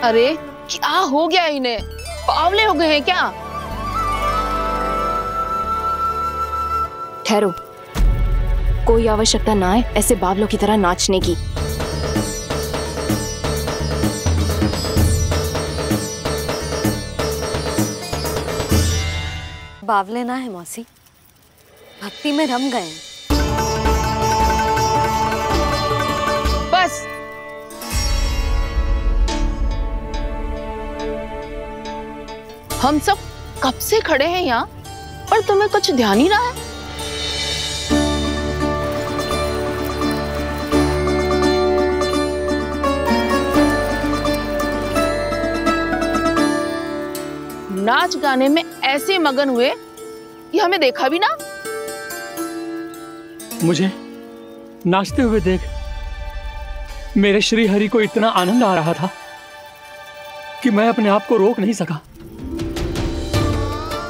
अरे क्या हो गया इन्हें? पावले हो गए हैं क्या? ठहरो, कोई आवश्यकता ना है ऐसे बावलों की तरह नाचने की। बावले ना है मौसी, भक्ति में रम गए। बस हम सब कब से खड़े हैं यहाँ, पर तुम्हें कुछ ध्यान ही रहा है। नाच गाने में ऐसे मगन हुए कि हमें देखा भी ना। मुझे नाचते हुए देख मेरे श्री हरि को इतना आनंद आ रहा था कि मैं अपने आप को रोक नहीं सका।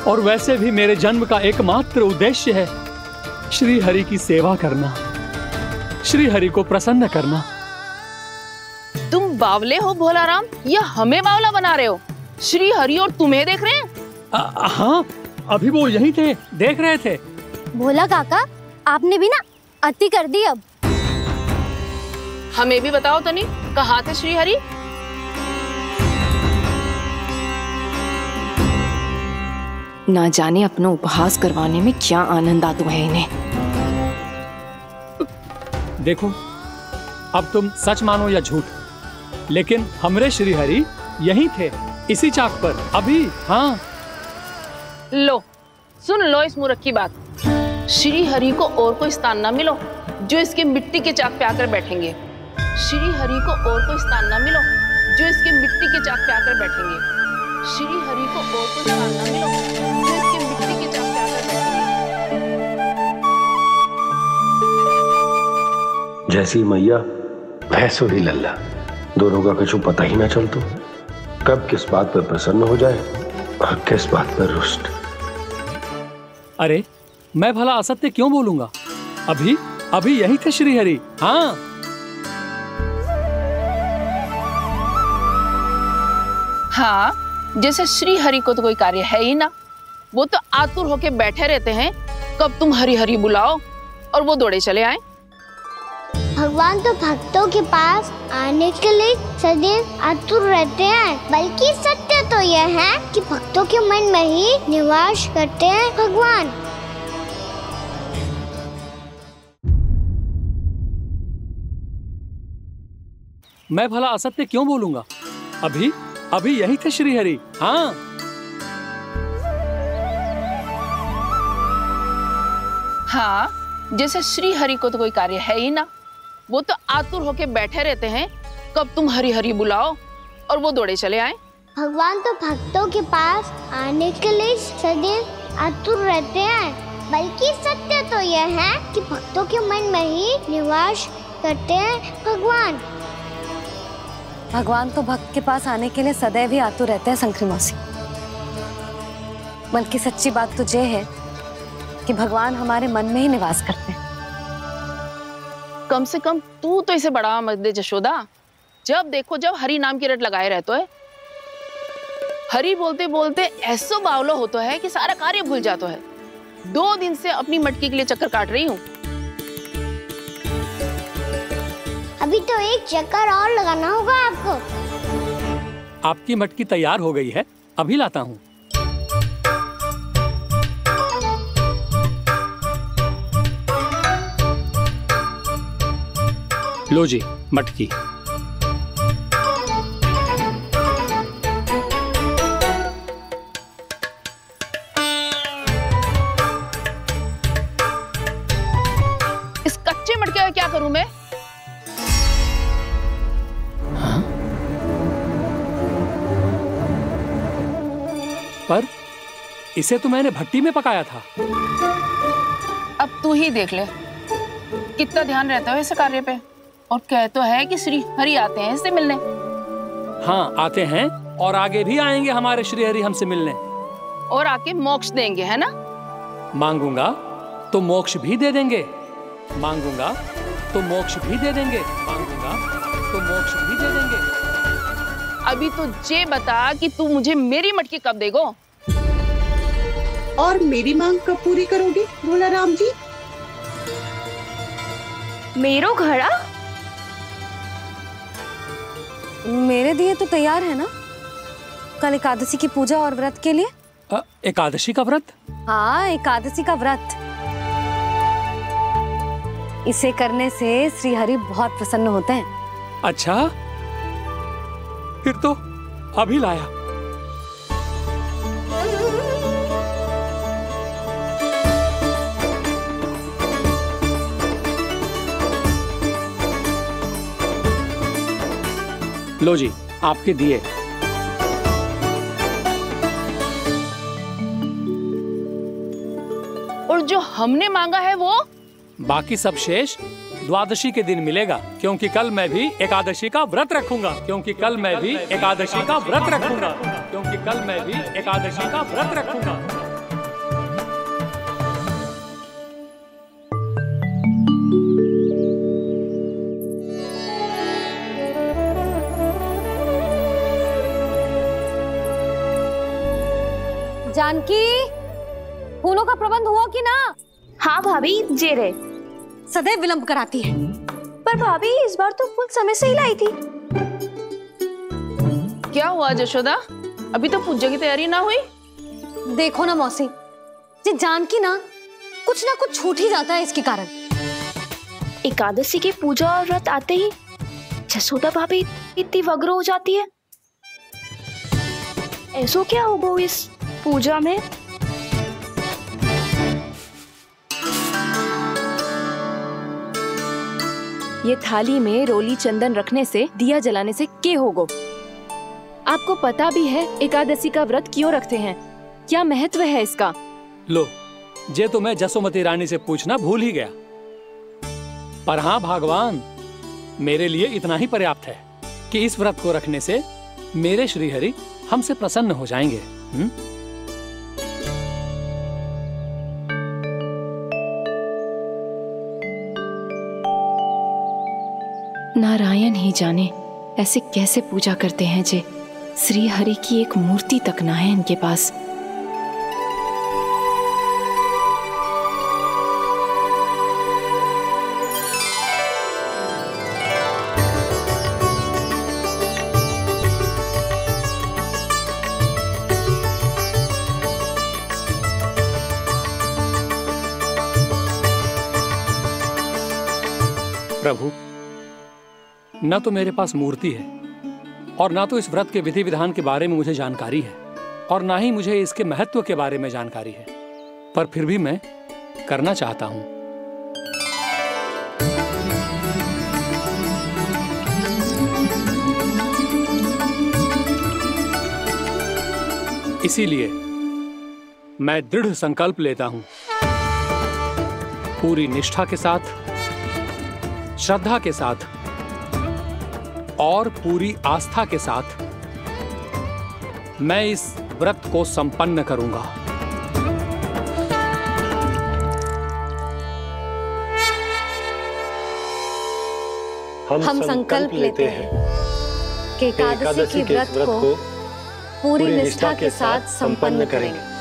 और वैसे भी मेरे जन्म का एकमात्र उद्देश्य है श्री हरि की सेवा करना, श्री हरि को प्रसन्न करना। तुम बावले हो भोलाराम, या हमें बावला बना रहे हो? श्री हरि और तुम्हें देख रहे हैं? हाँ, अभी वो यहीं थे, देख रहे थे। भोला काका, आपने भी ना अति कर दी। अब हमें भी बताओ तनी, कहाँ थे श्री हरि? ना जाने अपना उपहास करवाने में क्या आनंद आता है इन्हें। देखो, अब तुम सच मानो या झूठ, लेकिन हमरे श्री हरि यहीं थे, इसी चाक पर अभी। हाँ, लो सुन लो इस मूर्ख की बात। श्री हरि को और कोई स्थान ना मिलो जो इसके मिट्टी के चाक पे आकर बैठेंगे। श्री हरि को और कोई स्थान ना मिलो जो इसके मिट्टी के चाक पे आकर बैठेंगे। श्री हरि को और कोई स्थान ना मिलो जो इसके मिट्टी के चाक पे आकर बैठेंगे। जैसी मैया वैसो ही लल्ला, दोनों का कुछ पता ही ना चलतो, कब किस बात पर प्रसन्न हो जाए और किस बात पर रुष्ट। अरे मैं भला असत्य क्यों बोलूंगा? अभी अभी यही थे श्री हरि। हाँ, हाँ, जैसे श्री हरि को तो कोई कार्य है ही ना, वो तो आतुर होके बैठे रहते हैं कब तुम हरि हरि बुलाओ और वो दौड़े चले आए। भगवान तो भक्तों के पास आने के लिए सदैव आतुर रहते हैं, बल्कि सत्य तो यह है कि भक्तों के मन में ही निवास करते हैं भगवान। मैं भला असत्य क्यों बोलूंगा? अभी अभी यही थे श्री हरि। हाँ, हाँ, जैसे श्री हरि को तो कोई कार्य है ही ना, वो तो आतुर होके बैठे रहते हैं कब तुम हरि हरि बुलाओ और वो दौड़े चले आए। भगवान तो भक्तों के पास आने के लिए सदैव आतुर रहते हैं, बल्कि सत्य तो यह है कि भक्तों के मन में ही निवास करते हैं भगवान। भगवान तो भक्त के पास आने के लिए सदैव ही आतुर रहते हैं शंकरी मौसी। मन की सच्ची बात तो ये है कि भगवान हमारे मन में ही निवास करते हैं। कम से कम तू तो इसे बढ़ावा मत दे जशोदा। जब देखो जब हरि नाम की रट लगाए रहते है। हरि बोलते बोलते ऐसो बावलो होता है कि सारा कार्य भूल जाता है। 2 दिन से अपनी मटकी के लिए चक्कर काट रही हूँ। अभी तो एक चक्कर और लगाना होगा आपको। आपकी मटकी तैयार हो गई है, अभी लाता हूँ। लो जी मटकी। इस कच्चे मटके का क्या करूं मैं? पर इसे तो मैंने भट्टी में पकाया था। अब तू ही देख ले कितना ध्यान रहता है इस कार्य पे। और कह तो है कि श्री हरि आते हैं इससे मिलने। हाँ आते हैं और आगे भी आएंगे हमारे श्री हरि हमसे मिलने। और आके मोक्ष देंगे, है ना? मांगूंगा तो मोक्ष भी दे देंगे, मांगूंगा तो मोक्ष भी दे देंगे, मांगूंगा तो मोक्ष भी दे देंगे। अभी तो ये बता कि तू मुझे मेरी मटकी कब देगो? और मेरी मांग कब पूरी करोगे भोला राम जी? मेरो घड़ा मेरे दिए तो तैयार है ना कल एकादशी की पूजा और व्रत के लिए? एकादशी का व्रत? हाँ, एकादशी का व्रत। इसे करने से श्री हरि बहुत प्रसन्न होते हैं। अच्छा, फिर तो अभी लाया। लो जी, आपके दिए। और जो हमने मांगा है वो? बाकी सब शेष द्वादशी के दिन मिलेगा, क्योंकि कल मैं भी एकादशी का व्रत रखूंगा। क्योंकि कल मैं भी एकादशी का व्रत रखूंगा। क्योंकि कल मैं भी एकादशी का व्रत रखूंगा। जानकी, फूलों का प्रबंध हुआ कि ना? हाँ भाभी, जे रे। सदैव विलंब कराती है। पर भाभी इस बार तो फूल समय से ही लाई थी। क्या हुआ जशोदा? अभी तो पूजा की तैयारी ना हुई? देखो ना मौसी, ये जानकी ना कुछ छूट ही जाता है इसके कारण। एकादशी की पूजा और व्रत आते ही जसोदा भाभी इतनी वग्र हो जाती है। ऐसो क्या हो इस पूजा में? ये थाली में रोली चंदन रखने से, दिया जलाने से के होगो? आपको पता भी है एकादशी का व्रत क्यों रखते हैं? क्या महत्व है इसका? लो, जे तो मैं जसोमती रानी से पूछना भूल ही गया। पर हाँ भगवान, मेरे लिए इतना ही पर्याप्त है कि इस व्रत को रखने से मेरे श्रीहरि हमसे प्रसन्न हो जाएंगे। नारायण ही जाने ऐसे कैसे पूजा करते हैं जे श्री हरि की एक मूर्ति तक ना है इनके पास। प्रभु, न तो मेरे पास मूर्ति है और ना तो इस व्रत के विधि विधान के बारे में मुझे जानकारी है और ना ही मुझे इसके महत्व के बारे में जानकारी है, पर फिर भी मैं करना चाहता हूं। इसीलिए मैं दृढ़ संकल्प लेता हूं, पूरी निष्ठा के साथ, श्रद्धा के साथ और पूरी आस्था के साथ मैं इस व्रत को संपन्न करूंगा। हम संकल्प लेते हैं कि एकादशी के व्रत को पूरी निष्ठा के साथ संपन्न करेंगे।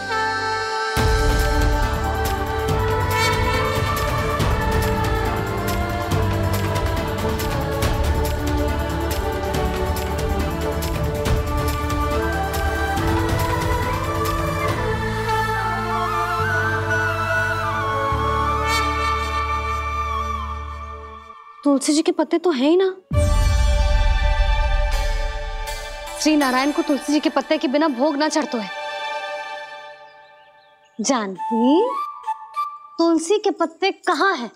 तुलसी जी के पत्ते तो हैं ही ना। श्री नारायण को तुलसी जी के पत्ते के बिना भोग ना चढ़तो है। जानकी, तुलसी के पत्ते कहाँ हैं?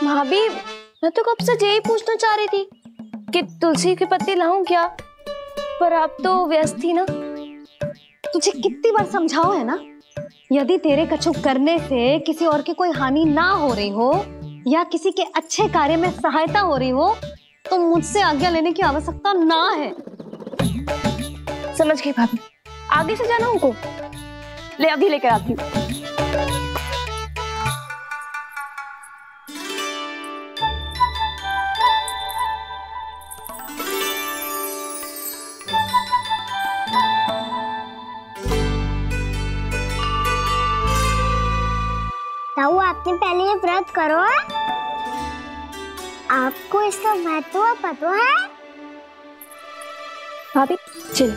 भाभी, मैं तो कब से यही पूछना चाह रही थी कि तुलसी के पत्ते लाऊं क्या, पर आप तो व्यस्त थी ना। तुझे कितनी बार समझाओ है ना, यदि तेरे कछु करने से किसी और की कोई हानि ना हो रही हो या किसी के अच्छे कार्य में सहायता हो रही हो तो मुझसे आज्ञा लेने की आवश्यकता ना है। समझ गई भाभी, आगे से जाना उनको। ले अभी लेकर आती हूँ। आपने पहले ये व्रत करो है? आपको इसका महत्व पता है? भाभी चल।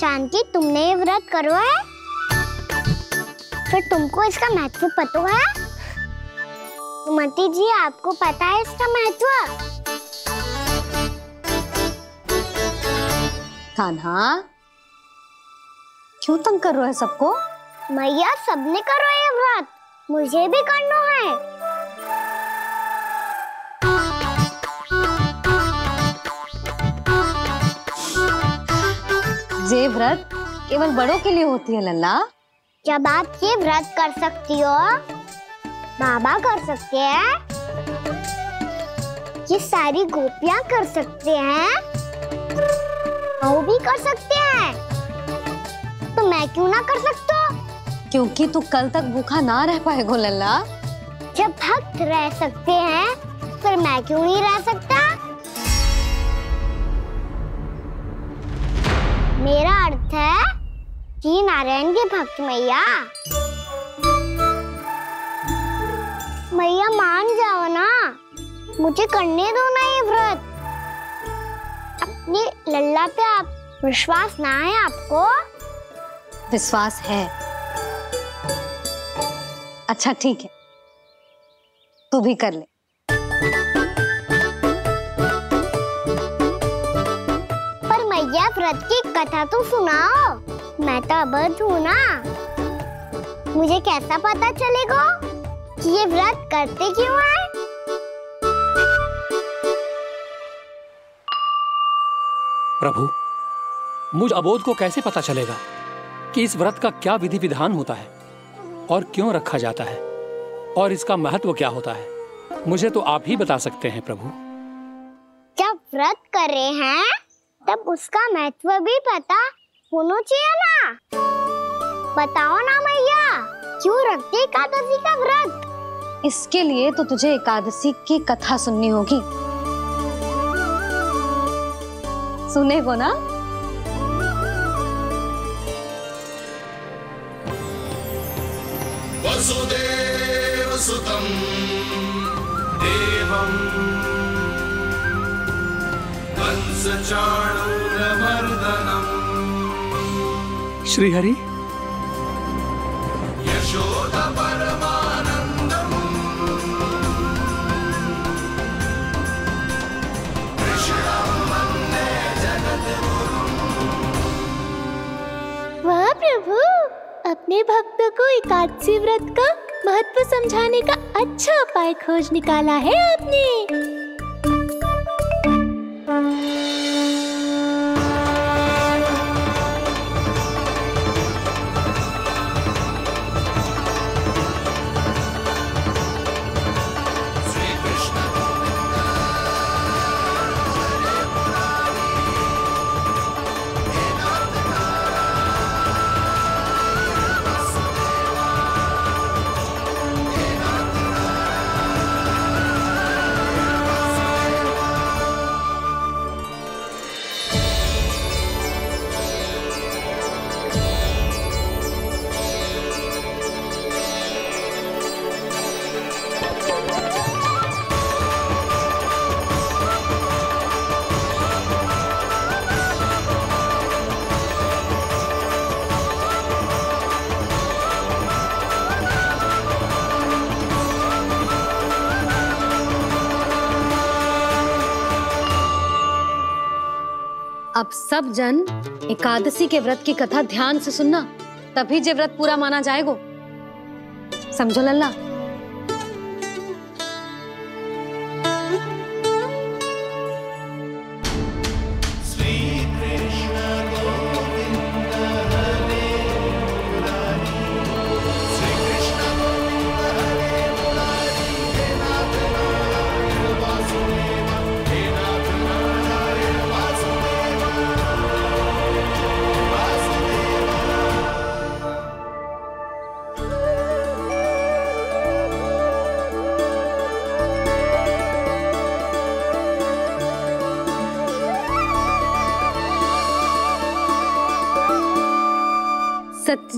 जानकी, तुमने ये व्रत करो है? फिर तुमको इसका महत्व पता है? सुमति जी, आपको पता है इसका महत्व? कान्हा, क्यों तंग कर रहे हो सबको? मैया, सबने करो ये व्रत, मुझे भी करना है। ये व्रत केवल बड़ों के लिए होती है लल्ला। जब आप ये व्रत कर सकती हो, बाबा कर सकते हैं, ये सारी गोपियां कर सकते हैं, वो भी कर सकते हैं, तो मैं क्यों ना कर सकता? क्योंकि तू कल तक भूखा ना रह पाएगा लल्ला। जब भक्त रह सकते हैं, फिर मैं क्यों नहीं रह सकता? मेरा अर्थ है कि नारायण के भक्त मैया। मैया मान जाओ ना, मुझे करने दो ना ये व्रत। अपनी लल्ला पे आप विश्वास ना है आपको? विश्वास है। अच्छा ठीक है, तू भी कर ले। पर मैया, व्रत की कथा तो सुनाओ, मैं तो अबध हूँ ना। मुझे कैसा पता चलेगा कि ये व्रत करते क्यों हैं? प्रभु, मुझ अबोध को कैसे पता चलेगा कि इस व्रत का क्या विधि विधान होता है और क्यों रखा जाता है और इसका महत्व क्या होता है? मुझे तो आप ही बता सकते हैं प्रभु। जब व्रत कर रहे हैं तब उसका महत्व भी पता होना चाहिए ना। बताओ ना मैया, क्यों रखते एकादशी का व्रत? इसके लिए तो तुझे एकादशी की कथा सुननी होगी। सुनेगो ना? वसुदेव सुतं देवं कंसचाणूरमर्दनम् श्रीहरि, यशोदा परमानंदम् कृष्णं वन्दे जगद्गुरुम्। वाह प्रभु, अपने भक्तों को एकादशी व्रत का महत्व समझाने का अच्छा उपाय खोज निकाला है आपने। अब सब जन एकादशी के व्रत की कथा ध्यान से सुनना, तभी जे व्रत पूरा माना जाएगा। समझो लल्ला?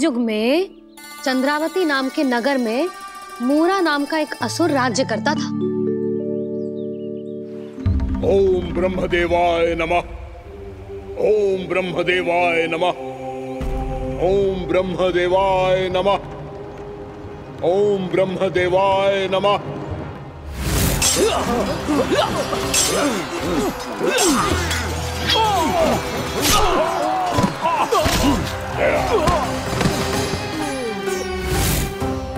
कलयुग में चंद्रावती नाम के नगर में मूरा नाम का एक असुर राज्य करता था। ओम ब्रह्मदेवाय नमः। ओम ब्रह्मदेवाय नमः। ओम ब्रह्मदेवाय नमः। ओम ब्रह्मदेवाय नमः।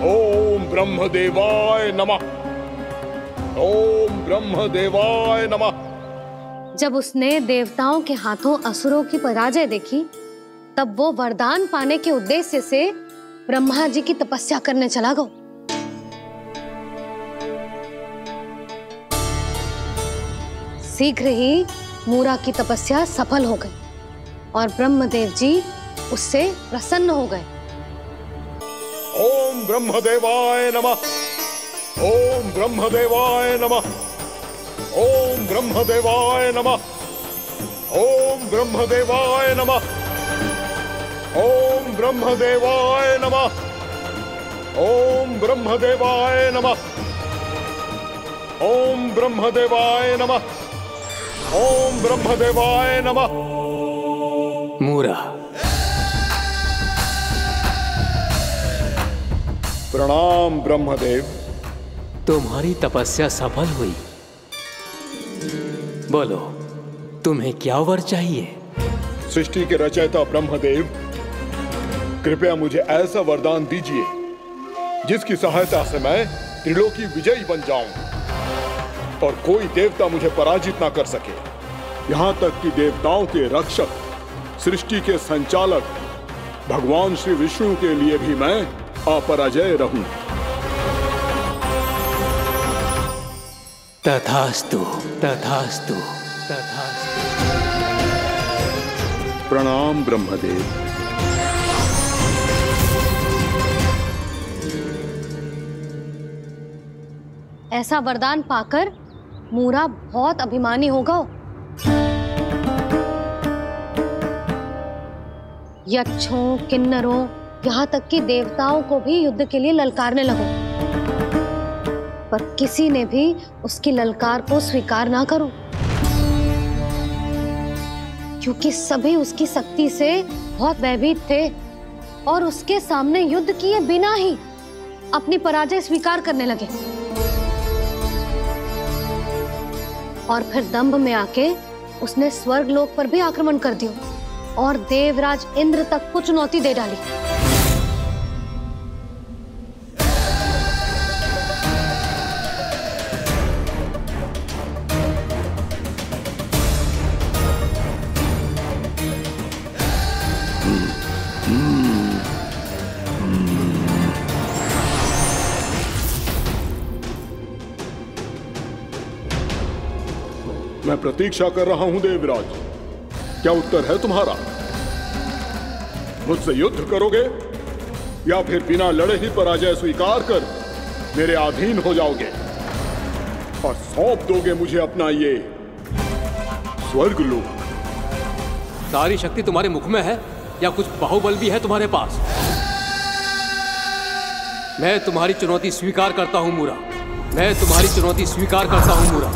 ओम ब्रह्मदेवाय नमः। ओम ब्रह्मदेवाय नमः। जब उसने देवताओं के हाथों असुरों की पराजय देखी, तब वो वरदान पाने के उद्देश्य से ब्रह्मा जी की तपस्या करने चला गया। शीघ्र ही मूरा की तपस्या सफल हो गई और ब्रह्मदेव जी उससे प्रसन्न हो गए। ओम ब्रह्मदेवाय नमः। ओम ब्रह्मदेवाय नमः। ओम ब्रह्मदेवाय नमः। ओम ब्रह्मदेवाय नमः। ओम ब्रह्मदेवाय नमः। ओम ब्रह्मदेवाय नमः। ओम ब्रह्मदेवाय नमः। ओम ब्रह्मदेवाय नमः। मूरा, प्रणाम ब्रह्मदेव। तुम्हारी तपस्या सफल हुई। बोलो, तुम्हें क्या वर चाहिए? सृष्टि के रचयिता ब्रह्मदेव, कृपया मुझे ऐसा वरदान दीजिए जिसकी सहायता से मैं त्रिलोकी विजयी बन जाऊं और कोई देवता मुझे पराजित ना कर सके। यहाँ तक कि देवताओं के रक्षक, सृष्टि के संचालक भगवान श्री विष्णु के लिए भी मैं अपराजय रहूं। तथास्तु, तथास्तु, तथास्तु। प्रणाम ब्रह्मदेव। ऐसा वरदान पाकर मूरा बहुत अभिमानी होगा। यक्षों, किन्नरों, यहाँ तक कि देवताओं को भी युद्ध के लिए ललकारने लगो, पर किसी ने भी उसकी ललकार को स्वीकार ना करो, क्योंकि सभी उसकी शक्ति से बहुत भयभीत थे और उसके सामने युद्ध किए बिना ही अपनी पराजय स्वीकार करने लगे और फिर दंभ में आके उसने स्वर्ग लोक पर भी आक्रमण कर दिया और देवराज इंद्र तक को चुनौती दे डाली। मैं प्रतीक्षा कर रहा हूं देवराज, क्या उत्तर है तुम्हारा? मुझसे युद्ध करोगे या फिर बिना लड़े ही पराजय स्वीकार कर मेरे अधीन हो जाओगे और सौंप दोगे मुझे अपना ये स्वर्ग लोक? सारी शक्ति तुम्हारे मुख में है या कुछ बाहुबल भी है तुम्हारे पास? मैं तुम्हारी चुनौती स्वीकार करता हूं मूरा। मैं तुम्हारी चुनौती स्वीकार करता हूं मूरा।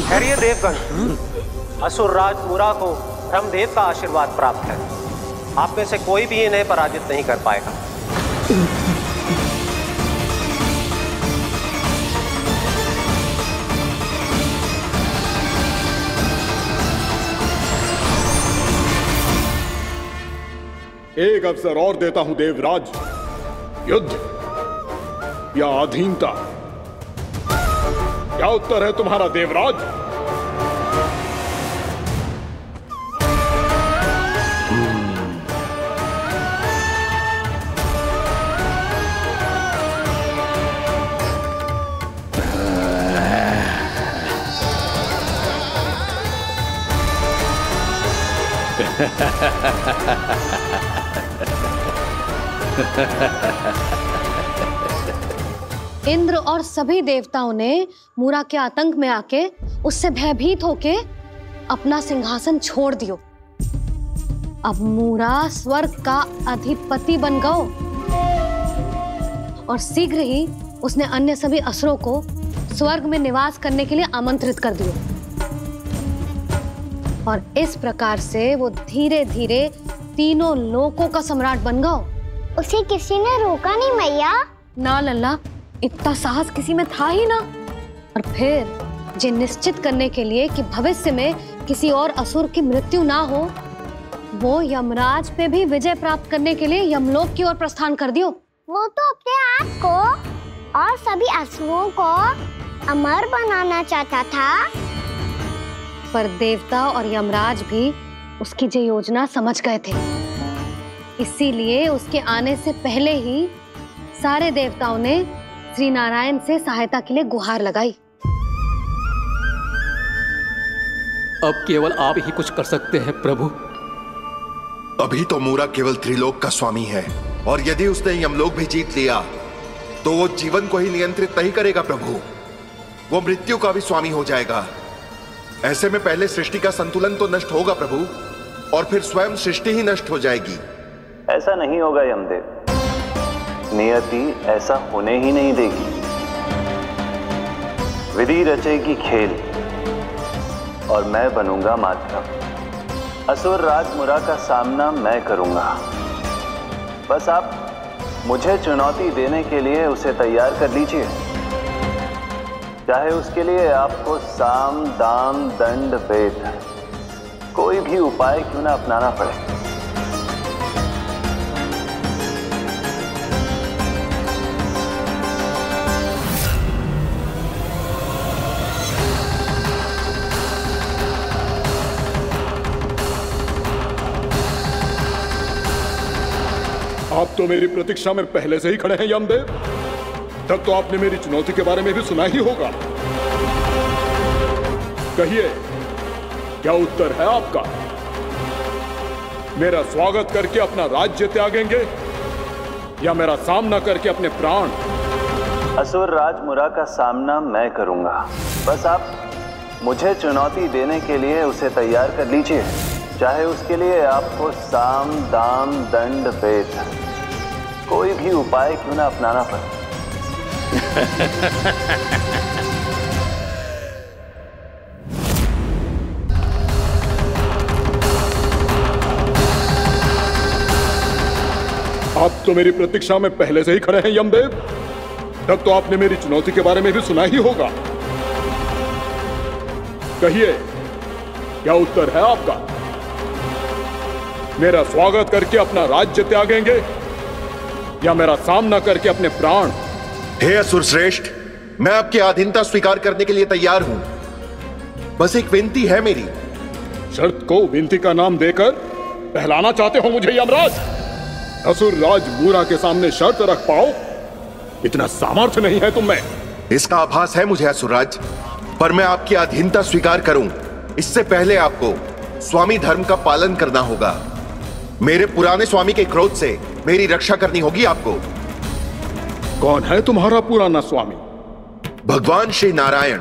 खैरिए देवगण, असुर राज मूरा को ब्रह्मदेव का आशीर्वाद प्राप्त है। आप में से कोई भी इन्हें पराजित नहीं कर पाएगा। एक अवसर और देता हूं देवराज, युद्ध या अधीनता, क्या उत्तर है तुम्हारा देवराज? इंद्र और सभी देवताओं ने मूरा के आतंक में आके उससे भयभीत होके अपना सिंहासन छोड़ दियो। अब मूरा स्वर्ग का अधिपति बन गयो और शीघ्र ही उसने अन्य सभी असुरों को स्वर्ग में निवास करने के लिए आमंत्रित कर दियो। और इस प्रकार से वो धीरे धीरे तीनों लोकों का सम्राट बन गया। उसे किसी ने रोका नहीं मैया? ना लल्ला, इतना साहस किसी में था ही ना। और फिर ये निश्चित करने के लिए कि भविष्य में किसी और असुर की मृत्यु ना हो, वो यमराज पे भी विजय प्राप्त करने के लिए यमलोक की ओर प्रस्थान कर दियो। वो तो अपने आप को और सभी असुरों को अमर बनाना चाहता था। पर देवता और यमराज भी उसकी ये योजना समझ गए थे। इसीलिए उसके आने से पहले ही सारे देवताओं ने श्री नारायण से सहायता के लिए गुहार लगाई। अब केवल आप ही कुछ कर सकते हैं प्रभु। अभी तो मूरा केवल त्रिलोक का स्वामी है, और यदि उसने यमलोक भी जीत लिया तो वो जीवन को ही नियंत्रित नहीं करेगा प्रभु, वो मृत्यु का भी स्वामी हो जाएगा। ऐसे में पहले सृष्टि का संतुलन तो नष्ट होगा प्रभु, और फिर स्वयं सृष्टि ही नष्ट हो जाएगी। ऐसा नहीं होगा यमदेव, नियति ऐसा होने ही नहीं देगी। विधि रचेगी खेल और मैं बनूंगा माध्यम। असुर राज मूरा का सामना मैं करूंगा। बस आप मुझे चुनौती देने के लिए उसे तैयार कर लीजिए, चाहे उसके लिए आपको साम दाम दंड भेद कोई भी उपाय क्यों ना अपनाना पड़े। आप तो मेरी प्रतीक्षा में पहले से ही खड़े हैं यमदेव। तब तो आपने मेरी चुनौती के बारे में भी सुना ही होगा। कहिए, क्या उत्तर है आपका? मेरा स्वागत करके अपना राज्य त्यागेंगे या मेरा सामना करके अपने प्राण? असुर राज मूरा का सामना मैं करूंगा। बस आप मुझे चुनौती देने के लिए उसे तैयार कर लीजिए, चाहे उसके लिए आपको साम दाम दंड भेद कोई भी उपाय क्यों ना अपनाना पड़े। आप तो मेरी प्रतीक्षा में पहले से ही खड़े हैं यमदेव। तब तो आपने मेरी चुनौती के बारे में भी सुना ही होगा। कहिए, क्या उत्तर है आपका? मेरा स्वागत करके अपना राज्य त्यागेंगे या मेरा सामना करके अपने प्राण? हे असुर श्रेष्ठ, मैं आपकी अधीनता स्वीकार करने के लिए तैयार हूं। बस एक विनती है मेरी। शर्त को विनती का नाम देकर बहलाना चाहते हो मुझे यमराज? असुर राज मूरा के सामने शर्त रख पाओ, इतना सामर्थ्य नहीं है तुम में। इसका आभास है मुझे असुरराज, पर मैं आपकी अधीनता स्वीकार करूं इससे पहले आपको स्वामी धर्म का पालन करना होगा। मेरे पुराने स्वामी के क्रोध से मेरी रक्षा करनी होगी आपको। कौन है तुम्हारा पुराना स्वामी? भगवान श्री नारायण।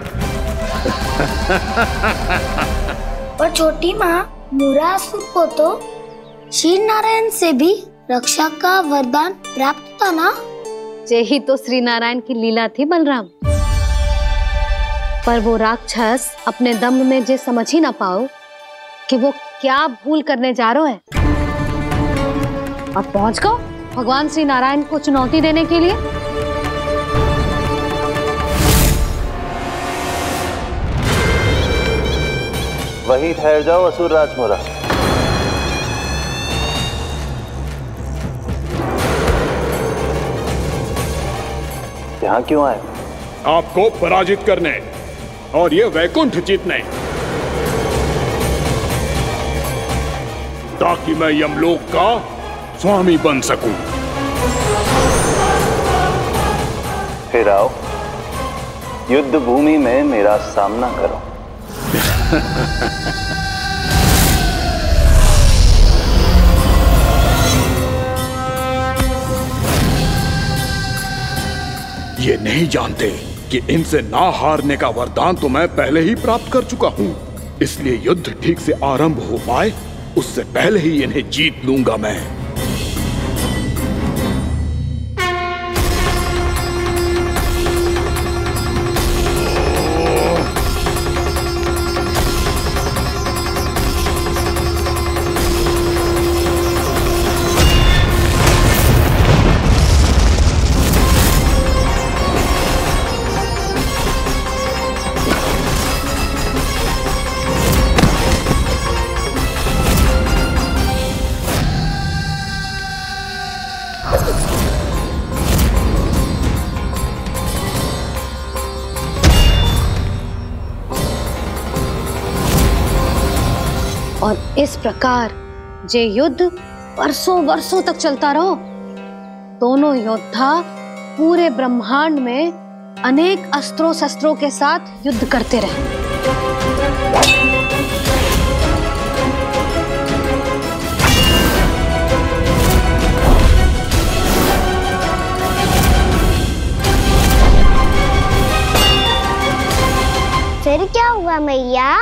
और छोटी माँ, मूरासुर को तो श्री नारायण से भी रक्षा का वरदान प्राप्त था ना? यही तो श्री नारायण की लीला थी बलराम। पर वो राक्षस अपने दम में जे समझ ही ना पाओ कि वो क्या भूल करने जा रहा है। और पहुंच गओ भगवान श्री नारायण को चुनौती देने के लिए। वहीं ठहर जाओ असुर राज मुरा। यहाँ क्यों आए? आपको पराजित करने और ये वैकुंठ जीतने, ताकि मैं यमलोक का स्वामी बन सकूं। फिर आओ युद्ध भूमि में मेरा सामना करो। ये नहीं जानते कि इनसे ना हारने का वरदान तो मैं पहले ही प्राप्त कर चुका हूं, इसलिए युद्ध ठीक से आरंभ हो पाए उससे पहले ही इन्हें जीत लूंगा मैं। और इस प्रकार ये युद्ध वर्षों वर्षों तक चलता रहो। दोनों योद्धा पूरे ब्रह्मांड में अनेक अस्त्रों शस्त्रों के साथ युद्ध करते रहे। फिर क्या हुआ मैया?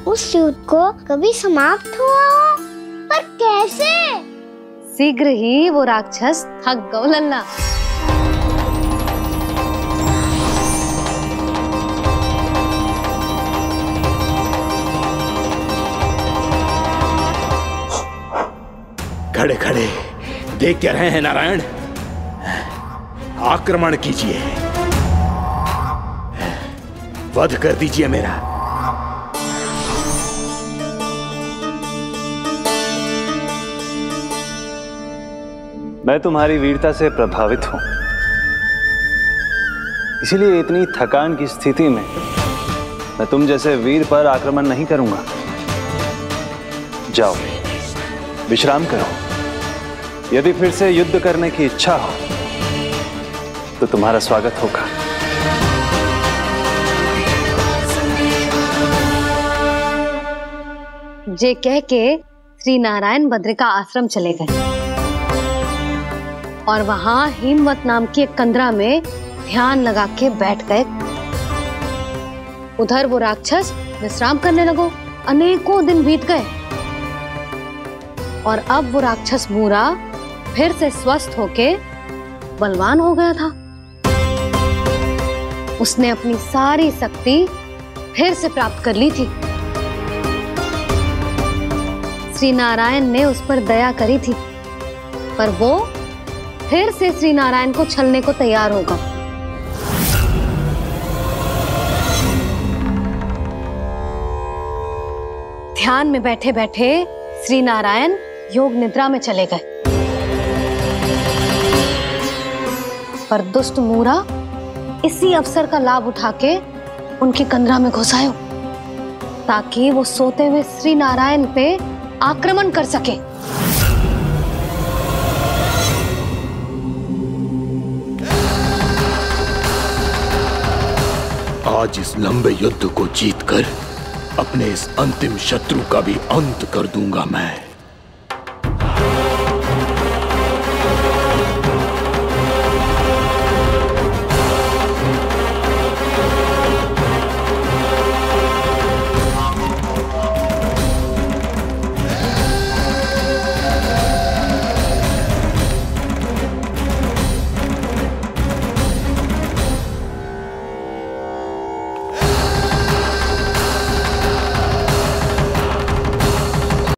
उस युद्ध को कभी समाप्त हुआ हो, पर कैसे? शीघ्र ही वो राक्षस थक गओ लल्ला। खड़े खड़े देख क्या रहे हैं नारायण? आक्रमण कीजिए, वध कर दीजिए मेरा। मैं तुम्हारी वीरता से प्रभावित हूं, इसीलिए इतनी थकान की स्थिति में मैं तुम जैसे वीर पर आक्रमण नहीं करूंगा। जाओ विश्राम करो। यदि फिर से युद्ध करने की इच्छा हो तो तुम्हारा स्वागत होगा। जे कह के श्री नारायण बद्रिका आश्रम चले गए और वहां हिमवत नाम की एक कंदरा में ध्यान लगा के बैठ गए। उधर वो राक्षस विश्राम करने लगो। अनेकों दिन बीत गए और अब वो राक्षस मूरा फिर से स्वस्थ होके बलवान हो गया था। उसने अपनी सारी शक्ति फिर से प्राप्त कर ली थी। श्री नारायण ने उस पर दया करी थी, पर वो फिर से श्री नारायण को छलने को तैयार होगा। ध्यान में बैठे बैठे श्री नारायण योग निद्रा में चले गए, पर दुष्ट मूरा इसी अवसर का लाभ उठा के उनकी कंदरा में घुस आयो, ताकि वो सोते हुए श्री नारायण पे आक्रमण कर सके। आज इस लंबे युद्ध को जीतकर अपने इस अंतिम शत्रु का भी अंत कर दूंगा मैं।